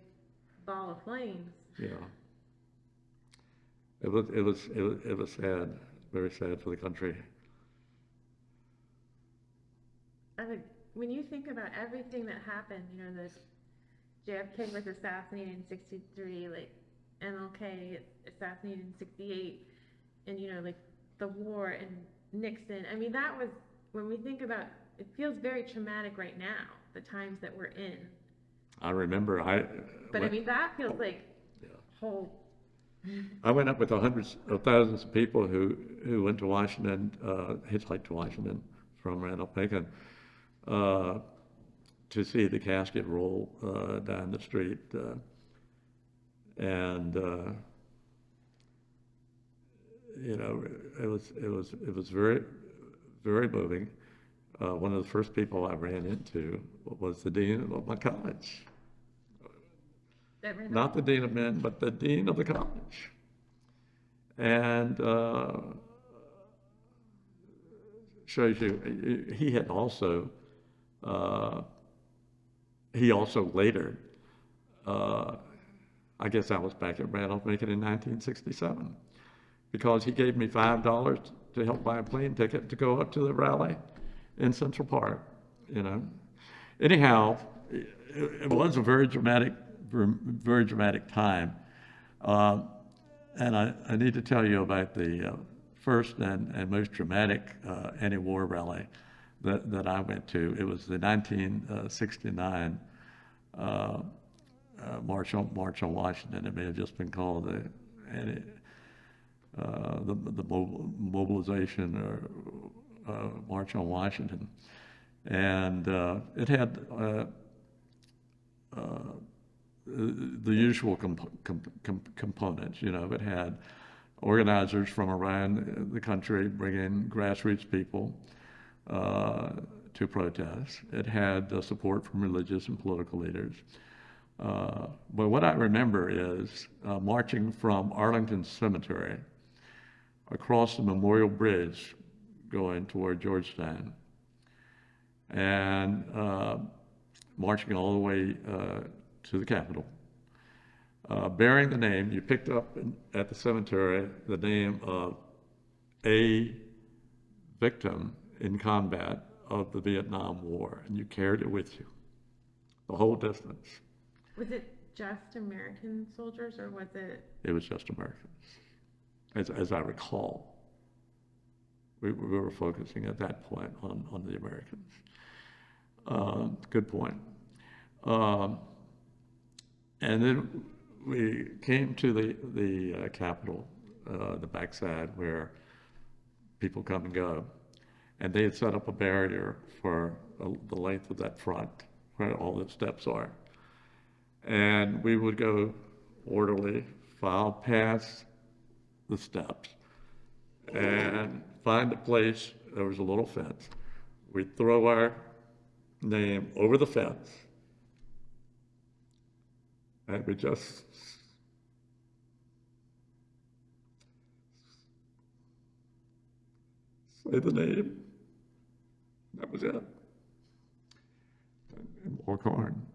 ball of flames. Yeah. It was sad, very sad for the country. I think when you think about everything that happened, you know, the JFK was assassinated in 63, like MLK assassinated in 68, and you know, like the war and Nixon. I mean, that was, when we think about, it feels very traumatic right now, the times that we're in. I remember I mean, that feels like whole. I went up with hundreds of thousands of people who went to Washington, hitchhiked to Washington from Randolph-Macon, to see the casket roll down the street, and you know, it was very, very moving. One of the first people I ran into was the dean of my college. Not the dean of men, but the dean of the college. And shows you, he had also, later, I guess I was back at Randolph-Macon in 1967, because he gave me $5 to help buy a plane ticket to go up to the rally in Central Park, you know. Anyhow, it was a very dramatic time. Uh, and I need to tell you about the first and most dramatic anti-war rally that I went to. It was the 1969 March on Washington. It may have just been called the mobilization or March on Washington, and it had the usual components. You know, it had organizers from around the country bringing grassroots people to protest. It had support from religious and political leaders. But what I remember is marching from Arlington Cemetery across the Memorial Bridge going toward Georgetown, and marching all the way to the Capitol, bearing the name, you picked up at the cemetery the name of a victim in combat of the Vietnam War, and you carried it with you the whole distance. Was it just American soldiers, or was it? It was just Americans, as I recall. We were focusing at that point on the Americans. Good point. And then we came to the Capitol, the backside where people come and go, and they had set up a barrier for the length of that front where all the steps are. And we would go orderly, file past the steps, and find a place. There was a little fence. We'd throw our name over the fence, and we just say the name. That was it. And walk on.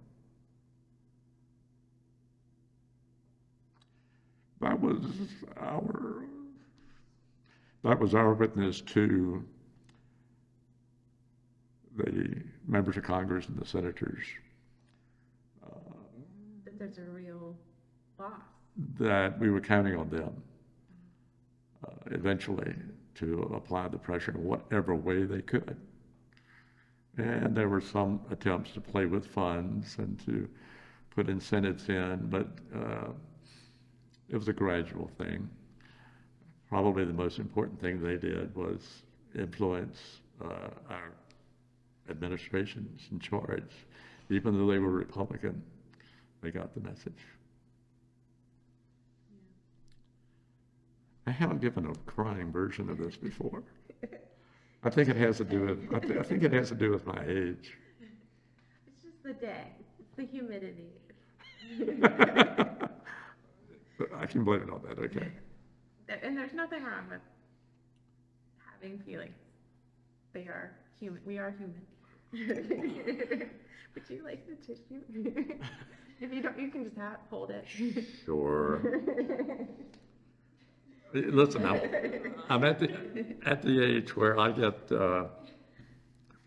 That was our witness to the members of Congress and the senators. That there's a real loss. That we were counting on them eventually to apply the pressure in whatever way they could. And there were some attempts to play with funds and to put incentives in, but it was a gradual thing. Probably the most important thing they did was influence our administrations in charge. Even though they were Republican, they got the message. I haven't given a crying version of this before. I think it has to do with I think it has to do with my age. It's just the day. It's the humidity. I can blame it on that, okay. And there's nothing wrong with having feelings. They are human. We are human. Would you like the tissue? If you don't, you can just hold it. Sure. Listen, I'm at the age where I get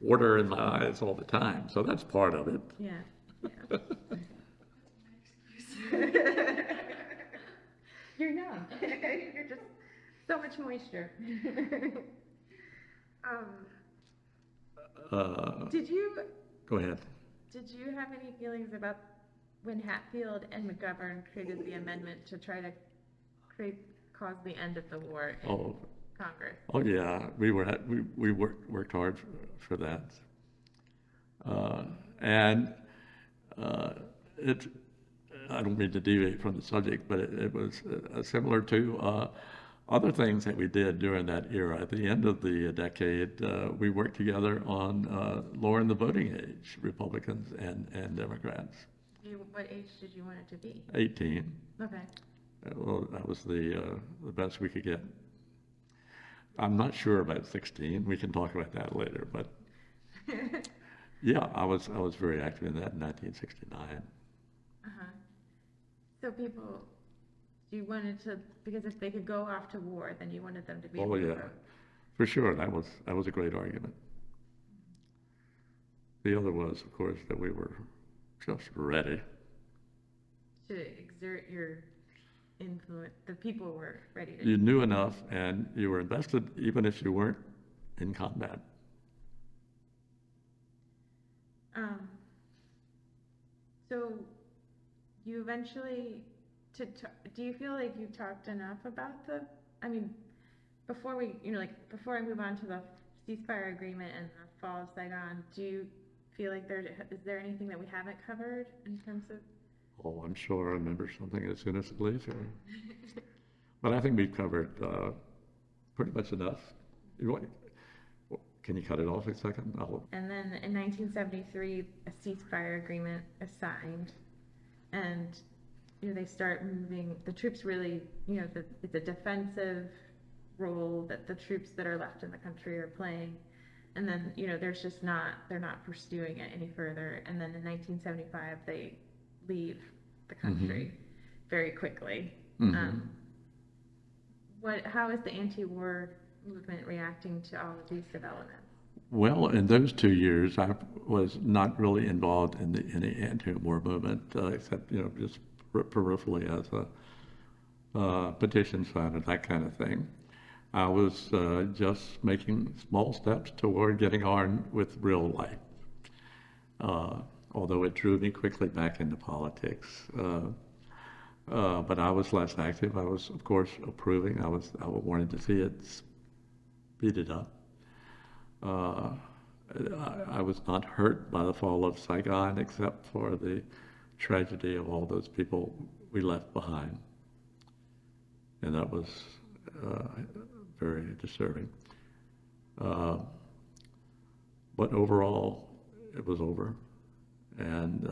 water in my eyes all the time, so that's part of it. Yeah. You're young. You're just so much moisture. Did you? Go ahead. Did you have any feelings about when Hatfield and McGovern created the amendment to try to cause the end of the war in Congress? Oh yeah, we worked hard for that, and it. I don't mean to deviate from the subject, but it was similar to other things that we did during that era. At the end of the decade, we worked together on lowering the voting age, Republicans and Democrats. What age did you want it to be? 18. Okay. Well, that was the best we could get. I'm not sure about 16. We can talk about that later, but yeah, I was very active in that in 1969. So people, you wanted to, because if they could go off to war, then you wanted them to be able Oh to yeah, vote. for sure. That was a great argument. The other was, of course, that we were just ready. To exert your influence, the people were ready to. You knew enough and you were invested even if you weren't in combat. So you eventually, do you feel like you talked enough about I mean, before we, before I move on to the ceasefire agreement and the fall of Saigon, do you feel like is there anything that we haven't covered in terms of? Oh, I'm sure I remember something as soon as it leaves here. But I think we've covered pretty much enough. Can you cut it off a second? And then in 1973, a ceasefire agreement is signed, and they start moving. The troops really, it's a defensive role that the troops that are left in the country are playing. And then, they're not pursuing it any further. And then in 1975, they leave the country very quickly. How is the anti-war movement reacting to all of these developments? Well, in those 2 years, I was not really involved in any anti-war movement, except, just peripherally as a petition signer, that kind of thing. I was just making small steps toward getting on with real life, although it drew me quickly back into politics. But I was less active. I was, of course, approving. I wanted to see it speeded up. I was not hurt by the fall of Saigon, except for the tragedy of all those people we left behind. And that was very disturbing. But overall, it was over. And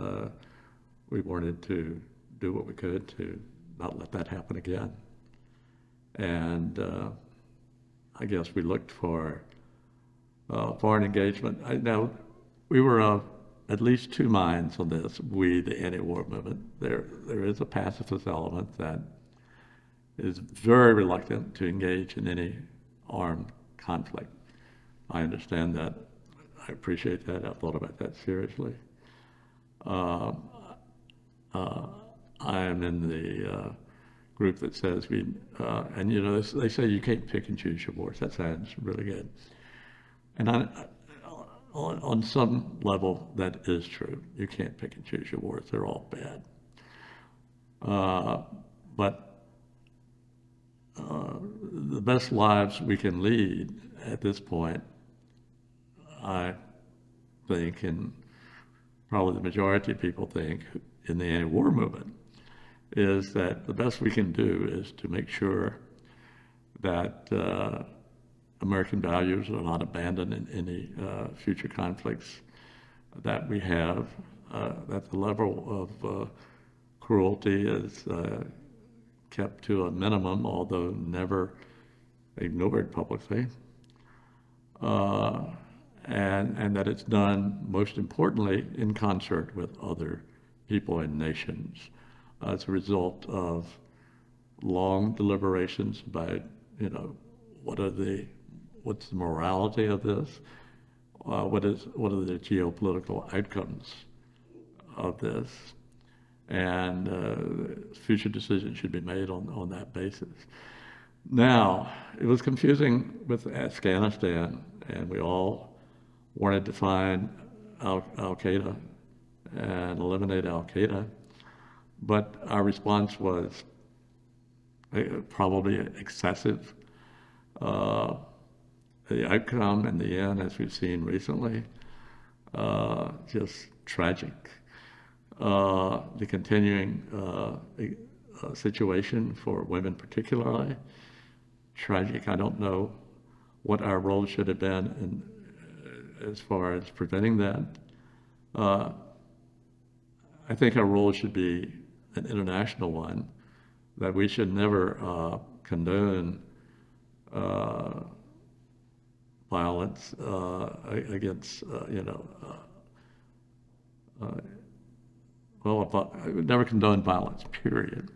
we wanted to do what we could to not let that happen again. And I guess we looked for foreign engagement. Now, we were of at least two minds on this, the anti-war movement. There is a pacifist element that is very reluctant to engage in any armed conflict. I understand that. I appreciate that. I've thought about that seriously. I am in the group that says they say you can't pick and choose your wars. That sounds really good. And on some level, that is true. You can't pick and choose your wars. They're all bad. But the best lives we can lead at this point, I think, and probably the majority of people think in the anti-war movement, is that the best we can do is to make sure that American values are not abandoned in any future conflicts that we have, that the level of cruelty is kept to a minimum, although never ignored publicly, and that it's done, most importantly, in concert with other people and nations as a result of long deliberations about, what's the morality of this, what are the geopolitical outcomes of this, and future decisions should be made on that basis. Now, it was confusing with Afghanistan, and we all wanted to find Al-Qaeda and eliminate Al-Qaeda, but our response was probably excessive. The outcome in the end, as we've seen recently, just tragic. The continuing situation for women particularly, tragic. I don't know what our role should have been as far as preventing that. I think our role should be an international one, that we should never condone violence against, I would never condone violence, period.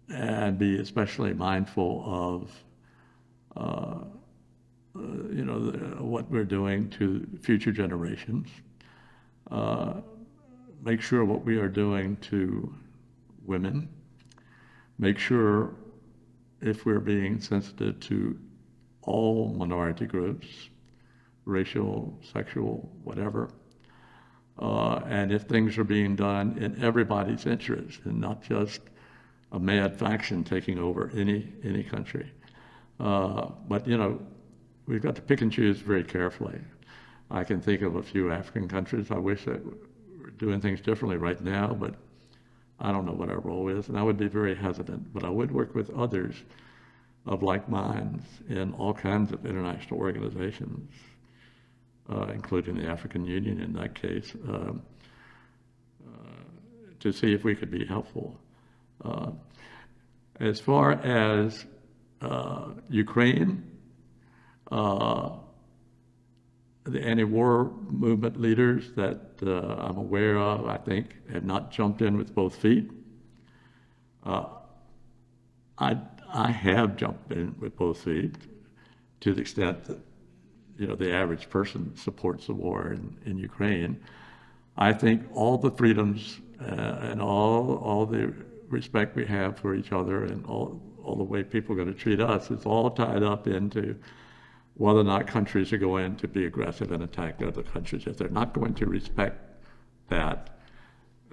And be especially mindful of what we're doing to future generations. Make sure what we are doing to women. Make sure if we're being sensitive to all minority groups, racial, sexual, whatever, and if things are being done in everybody's interest and not just a mad faction taking over any country. But we've got to pick and choose very carefully. I can think of a few African countries I wish that were doing things differently right now, but I don't know what our role is, and I would be very hesitant. But I would work with others of like minds in all kinds of international organizations, including the African Union in that case, to see if we could be helpful. As far as Ukraine, the anti-war movement leaders that I'm aware of, I think, have not jumped in with both feet. I have jumped in with both feet to the extent that the average person supports the war in Ukraine. I think all the freedoms and all the respect we have for each other and all the way people are going to treat us is all tied up into whether or not countries are going to be aggressive and attack other countries. If they're not going to respect that,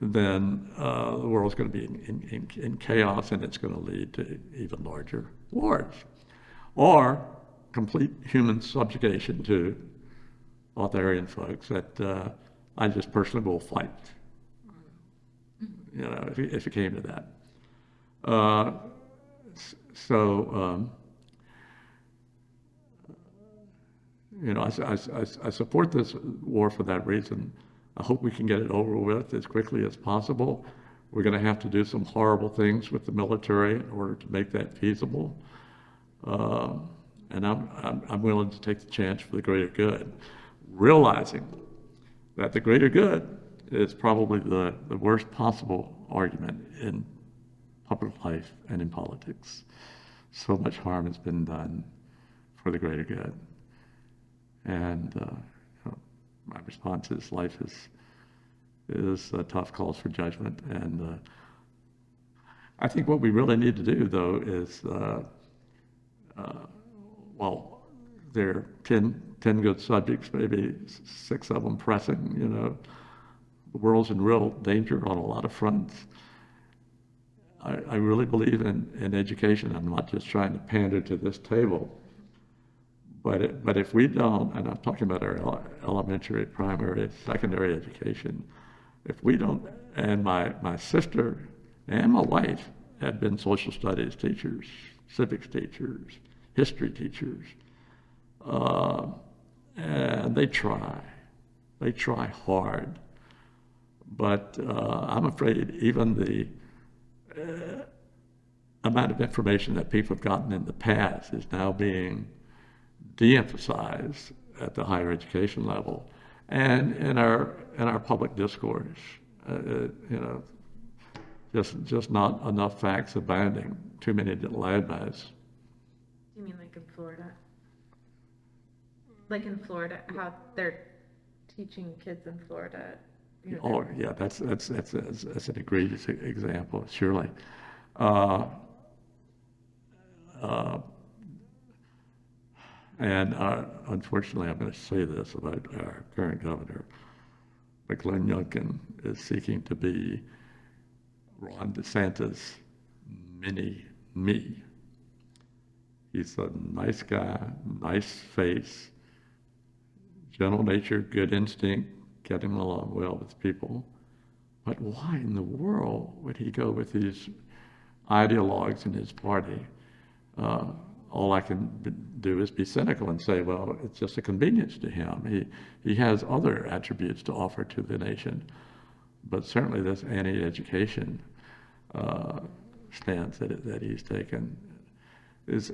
then the world's going to be in chaos, and it's going to lead to even larger wars, or complete human subjugation to authoritarian folks that I just personally will fight, if it came to that. I support this war for that reason. I hope we can get it over with as quickly as possible. We're going to have to do some horrible things with the military in order to make that feasible. And I'm willing to take the chance for the greater good, realizing that the greater good is probably the worst possible argument in public life and in politics. So much harm has been done for the greater good. And my response is life is tough calls for judgment. And I think what we really need to do, though, is, there are 10 good subjects, maybe 6 of them pressing, the world's in real danger on a lot of fronts. I really believe in education. I'm not just trying to pander to this table. But if we don't, and I'm talking about our elementary, primary, secondary education, if we don't, and my sister and my wife had been social studies teachers, civics teachers, history teachers, and they try hard, but I'm afraid even the amount of information that people have gotten in the past is now being de-emphasized at the higher education level and in our public discourse. Just not enough facts abounding, too many landmines. You mean like in Florida? Like in Florida, how they're teaching kids in Florida? Oh yeah, that's an egregious example, surely. And unfortunately, I'm going to say this about our current governor, but Glenn Youngkin is seeking to be Ron DeSantis' mini-me. He's a nice guy, nice face, gentle nature, good instinct, getting along well with people. But why in the world would he go with these ideologues in his party? All I can do is be cynical and say, well, it's just a convenience to him. He has other attributes to offer to the nation, but certainly this anti-education stance that he's taken is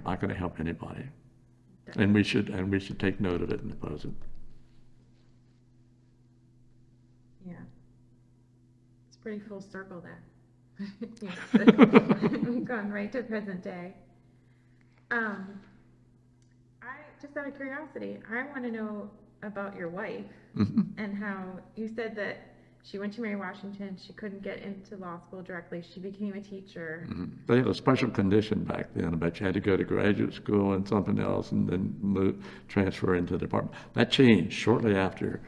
not going to help anybody, and we should take note of it and oppose it. Yeah, it's pretty full circle there. We've gone right to present day. just out of curiosity, I want to know about your wife Mhm. and how you said that she went to Mary Washington, she couldn't get into law school directly, she became a teacher. They had a special condition back then about you had to go to graduate school and something else and then transfer into the department. That changed shortly after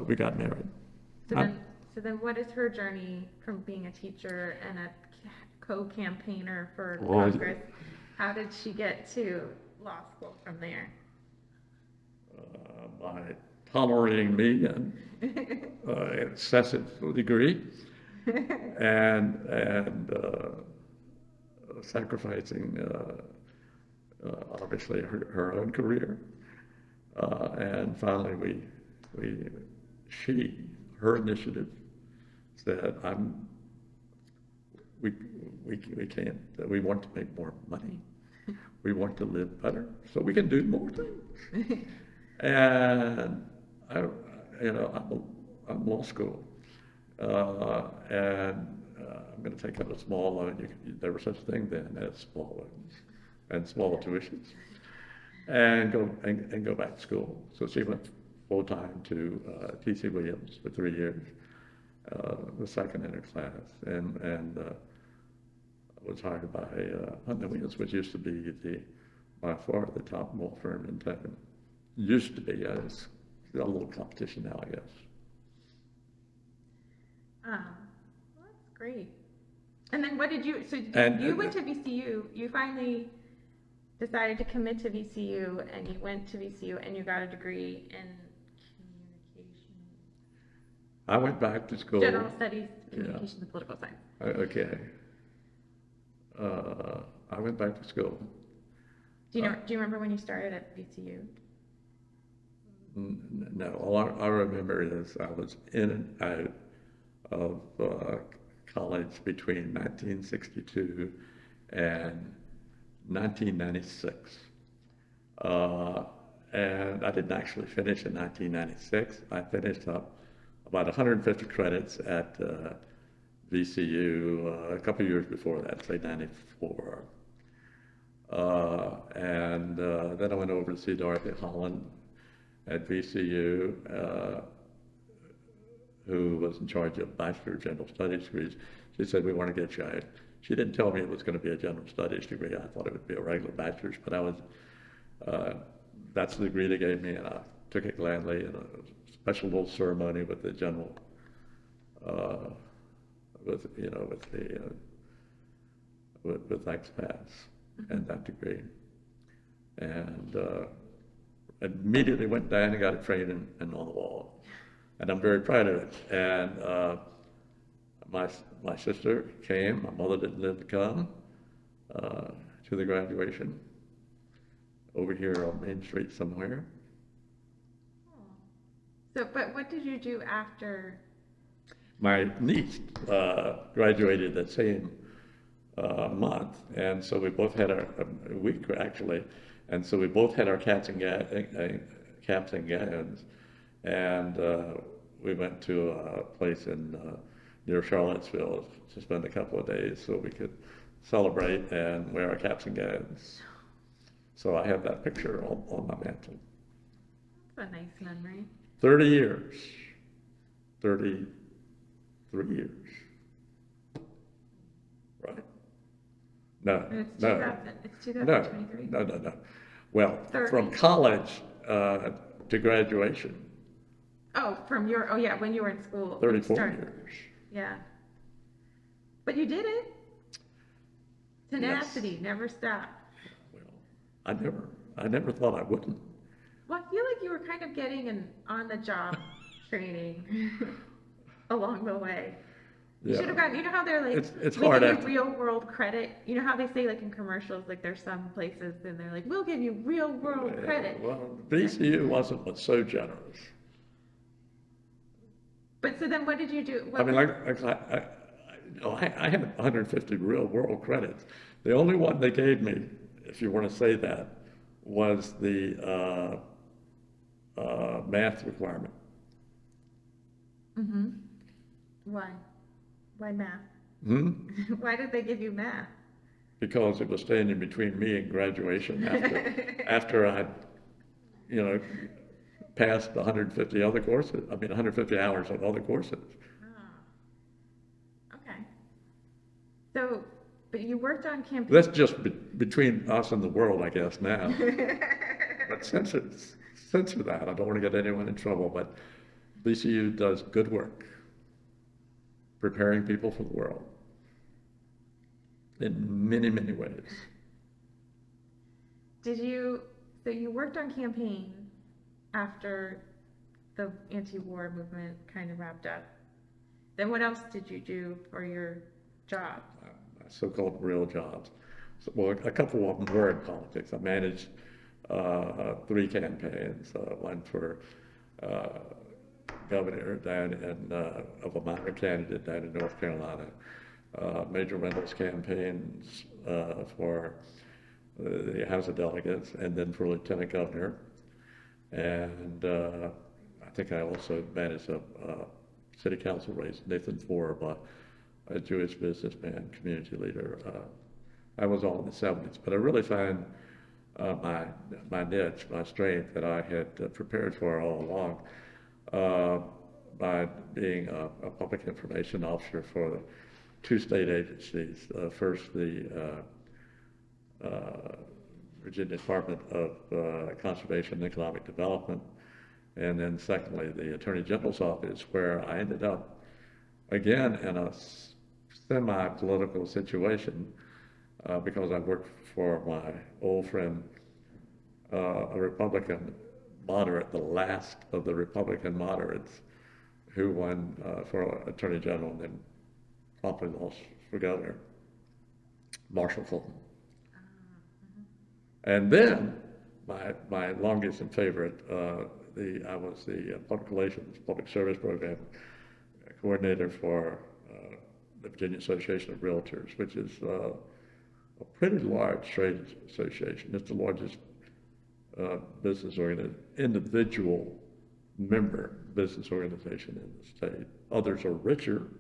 we got married. So I- then, so then what is her journey from being a teacher and a co-campaigner for Well, Congress? How did she get to law school from there? By tolerating me and excessive degree and sacrificing obviously her own career. And finally her initiative said, we can't, we want to make more money. We want to live better, so we can do more things. And I'm law school, and I'm going to take out a small loan. There was such a thing then as small loans and small tuitions, and go back to school. So she went full time to T.C. Williams for 3 years, the second in her class, and was hired by Huntley Williams, which used to be by far the top law firm in town. Used to be. It's a little competition now, I guess. Well, that's great. And then what did you, so you went to VCU, you finally decided to commit to VCU, and you went to VCU and you got a degree in communication. I went back to school. General Studies, Communications, and Political Science. Okay. I went back to school. Do you remember when you started at VCU? No, all I remember is I was in and out of college between 1962 and 1996. And I didn't actually finish in 1996. I finished up about 150 credits at VCU a couple of years before that, say 94. And then I went over to see Dorothy Holland at VCU, who was in charge of Bachelor of General Studies degrees. She said, we want to get you out. She didn't tell me it was going to be a General Studies degree. I thought it would be a regular bachelor's, but that's the degree they gave me, and I took it gladly in a special little ceremony with the general, with expats and that degree. And immediately went down and got it framed and on the wall. And I'm very proud of it. And my sister came, my mother didn't live to come to the graduation over here on Main Street somewhere. So, but what did you do after? My niece graduated that same month, and so we both had a week actually, and so we both had our caps and gowns, and we went to a place near Charlottesville to spend a couple of days so we could celebrate and wear our caps and gowns. So I have that picture on my mantle. That's a nice memory. 30 years. 33 years. Right? No. It's no. 2023. No. Well, 30. from college to graduation. Oh, when you were in school. 34 years. Yeah. But you did it. Tenacity, never stop. Well, I never thought I wouldn't. Well, I feel like you were kind of getting an on-the-job training along the way. You should have gotten, you know how they're like, it's we hard give you after. real world credit. You know how they say like in commercials, like there's some places and they're like, we'll give you real world credit. Well, VCU wasn't so generous. But so then what did you do? I mean, I had 150 real world credits. The only one they gave me, if you want to say that, was the math requirement. Mm-hmm. Why? Why math? Why did they give you math? Because it was standing between me and graduation after I'd passed 150 other courses, 150 hours of other courses. Oh, okay. So, but you worked on campaign. That's just between us and the world, I guess, now. But censor that. I don't want to get anyone in trouble, but VCU does good work preparing people for the world in many, many ways. So you worked on campaign after the anti-war movement kind of wrapped up. Then what else did you do for your job? So-called real jobs. Well, a couple of them were in politics. I managed 3 campaigns, one for governor down of a minor candidate down in North Carolina, Major Reynolds campaigns for the House of Delegates, and then for lieutenant governor. And I think I also managed a city council race, Nathan Forbes, a Jewish businessman, community leader. I was all in the 70s, but I really find my niche, my strength that I had prepared for all along by being a public information officer for 2 state agencies. First, the Virginia Department of Conservation and Economic Development, and then secondly, the Attorney General's office, where I ended up again in a semi-political situation because I worked for my old friend, a Republican moderate, the last of the Republican moderates, who won for Attorney General and then promptly lost for governor, Marshall Fulton. And then my longest and favorite, I was the public relations, public service program coordinator for the Virginia Association of Realtors, which is a pretty large trade association. It's the largest individual member business organization in the state. Others are richer,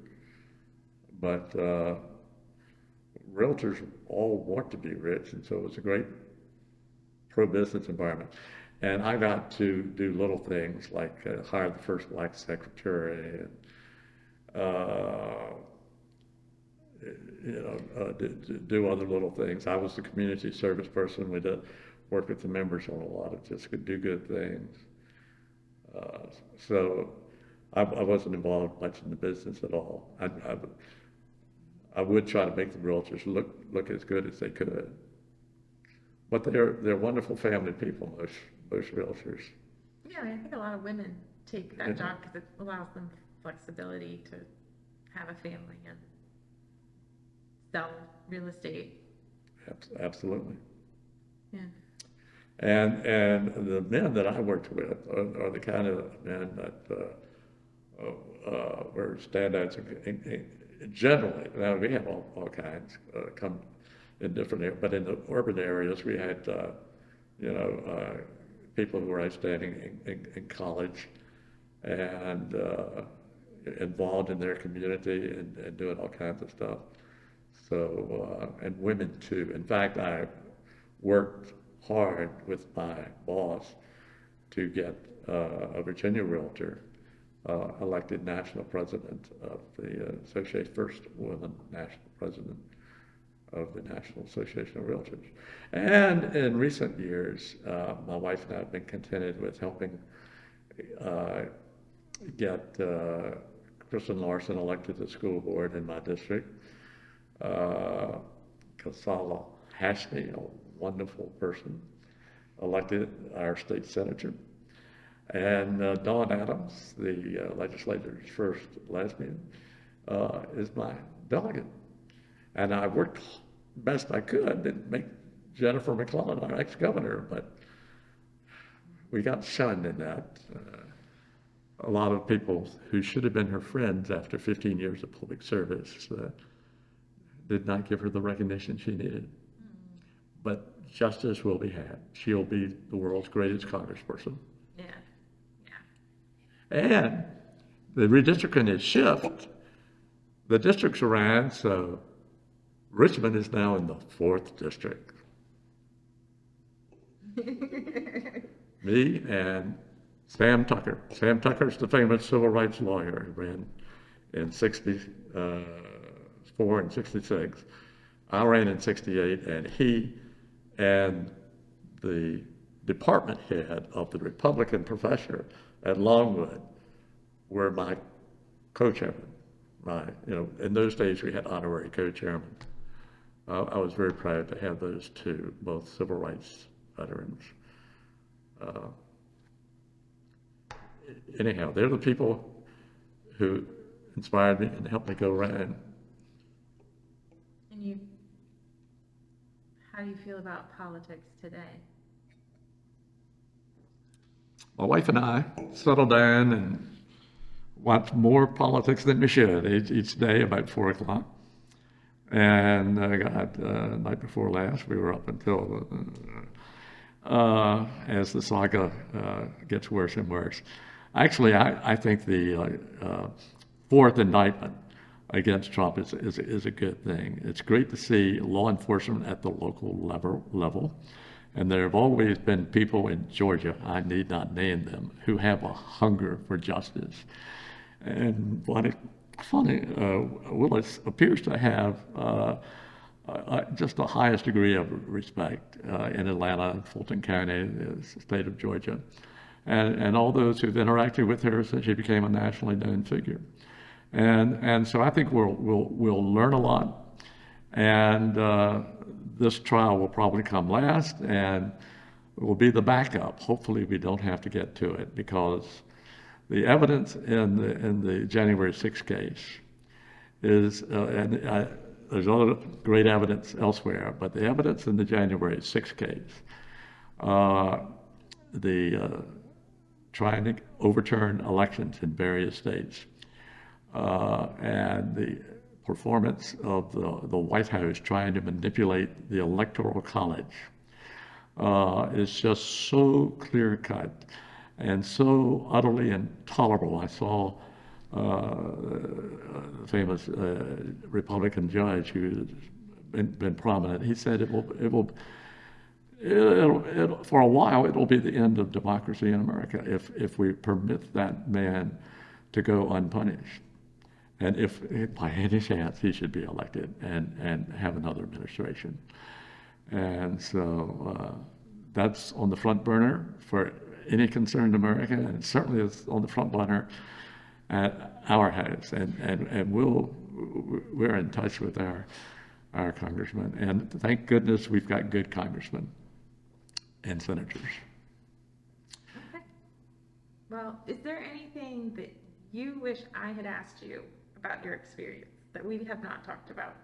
but realtors all want to be rich, and so it was a great pro-business environment. And I got to do little things like hire the first black secretary and do other little things. I was the community service person. We did work with the members on a lot of just do good things. So I wasn't involved much in the business at all. I would try to make the realtors look as good as they could. But they're wonderful family people, most realtors. Yeah, I think a lot of women take that job because it allows them flexibility to have a family and sell real estate. Absolutely. Yeah. And the men that I worked with are the kind of men that were standouts generally. Now we have all kinds come in different areas, but in the urban areas we had people who were outstanding in college and involved in their community and doing all kinds of stuff. So and women too. In fact, I worked hard with my boss to get a Virginia realtor elected national president of the association, first woman national president of the National Association of Realtors. And in recent years, my wife and I have been contented with helping get Kristen Larson elected to the school board in my district. Kasala Hashmi, a wonderful person, elected our state senator. And Dawn Adams, the legislator's first lesbian, is my delegate. And I worked best I could to make Jennifer McClellan our ex-governor, but we got shunned in that. A lot of people who should have been her friends after 15 years of public service did not give her the recognition she needed. But justice will be had. She'll be the world's greatest congressperson. Yeah. And the redistricting is shift. The districts ran, so Richmond is now in the 4th district. me and Sam Tucker. Sam Tucker's the famous civil rights lawyer who ran in 64 and 66. I ran in 68, and he and the department head of the Republican professor at Longwood were my co-chairman. In those days we had honorary co-chairmen. I was very proud to have those two, both civil rights veterans. Uh, Anyhow, they're the people who inspired me and helped me go around. And how do you feel about politics today? My wife and I settled down and watch more politics than we should each day about 4 o'clock. And night before last, we were up until as the saga gets worse and worse. Actually, I think the fourth indictment against Trump is a good thing. It's great to see law enforcement at the local level. And there have always been people in Georgia, I need not name them, who have a hunger for justice. And funny, Willis appears to have just the highest degree of respect in Atlanta and Fulton County, the state of Georgia, and all those who've interacted with her since she became a nationally known figure. And so I think we'll learn a lot, and this trial will probably come last, and it will be the backup. Hopefully, we don't have to get to it, because the evidence in the January 6th case is, there's other great evidence elsewhere, but the evidence in the January 6th case, trying to overturn elections in various states, and the performance of the White House trying to manipulate the Electoral College is just so clear-cut and so utterly intolerable. I saw a famous Republican judge who's been prominent. He said it'll for a while it'll be the end of democracy in America if we permit that man to go unpunished, and if by any chance he should be elected and have another administration. And so that's on the front burner for any concerned American, and it certainly is on the front burner at our house, and we're in touch with our congressman, and thank goodness we've got good congressmen and senators. Okay. Well, is there anything that you wish I had asked you about your experience that we have not talked about?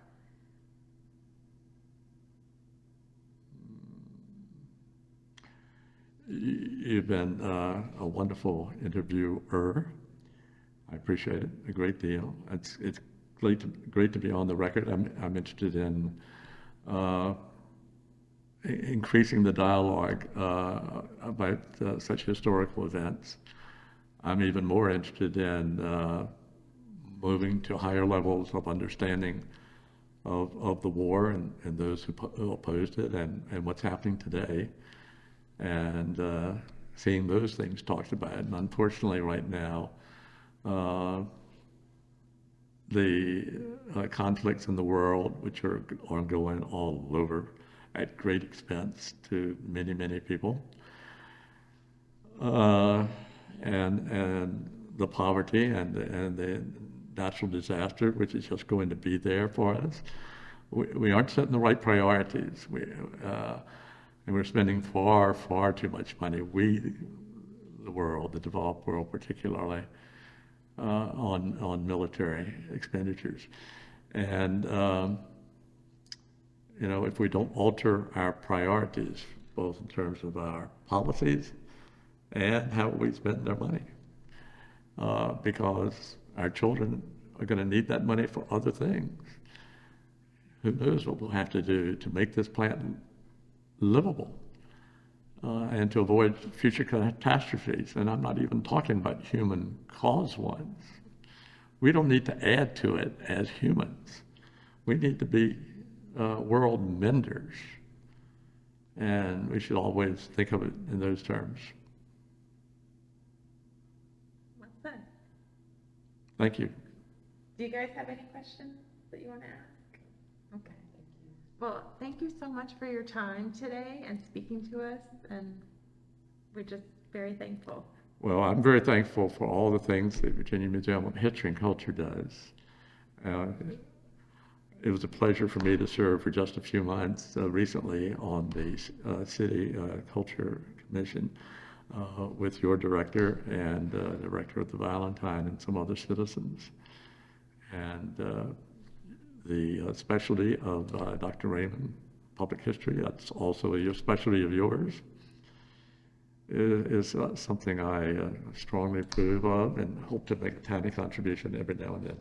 You've been a wonderful interviewer. I appreciate it a great deal. It's great to be on the record. I'm interested in increasing the dialogue about such historical events. I'm even more interested in moving to higher levels of understanding of the war and those who opposed it, and what's happening today, and seeing those things talked about. And unfortunately, right now, the conflicts in the world, which are ongoing all over at great expense to many, many people, and the poverty and the natural disaster, which is just going to be there for us. We aren't setting the right priorities. And we're spending far, far too much money, the world, the developed world particularly, on military expenditures. And, if we don't alter our priorities, both in terms of our policies and how we spend our money, because our children are going to need that money for other things. Who knows what we'll have to do to make this planet livable, and to avoid future catastrophes. And I'm not even talking about human caused ones. We don't need to add to it as humans. We need to be world menders. And we should always think of it in those terms. Thank you. Do you guys have any questions that you want to ask? Okay. Well, thank you so much for your time today and speaking to us, and we're just very thankful. Well, I'm very thankful for all the things that Virginia Museum of History and Culture does. It was a pleasure for me to serve for just a few months recently on the City Culture Commission with your director and director of the Valentine and some other citizens. And the specialty of Dr. Raymond, public history, that's also a specialty of yours, is something I strongly approve of and hope to make a tiny contribution every now and then.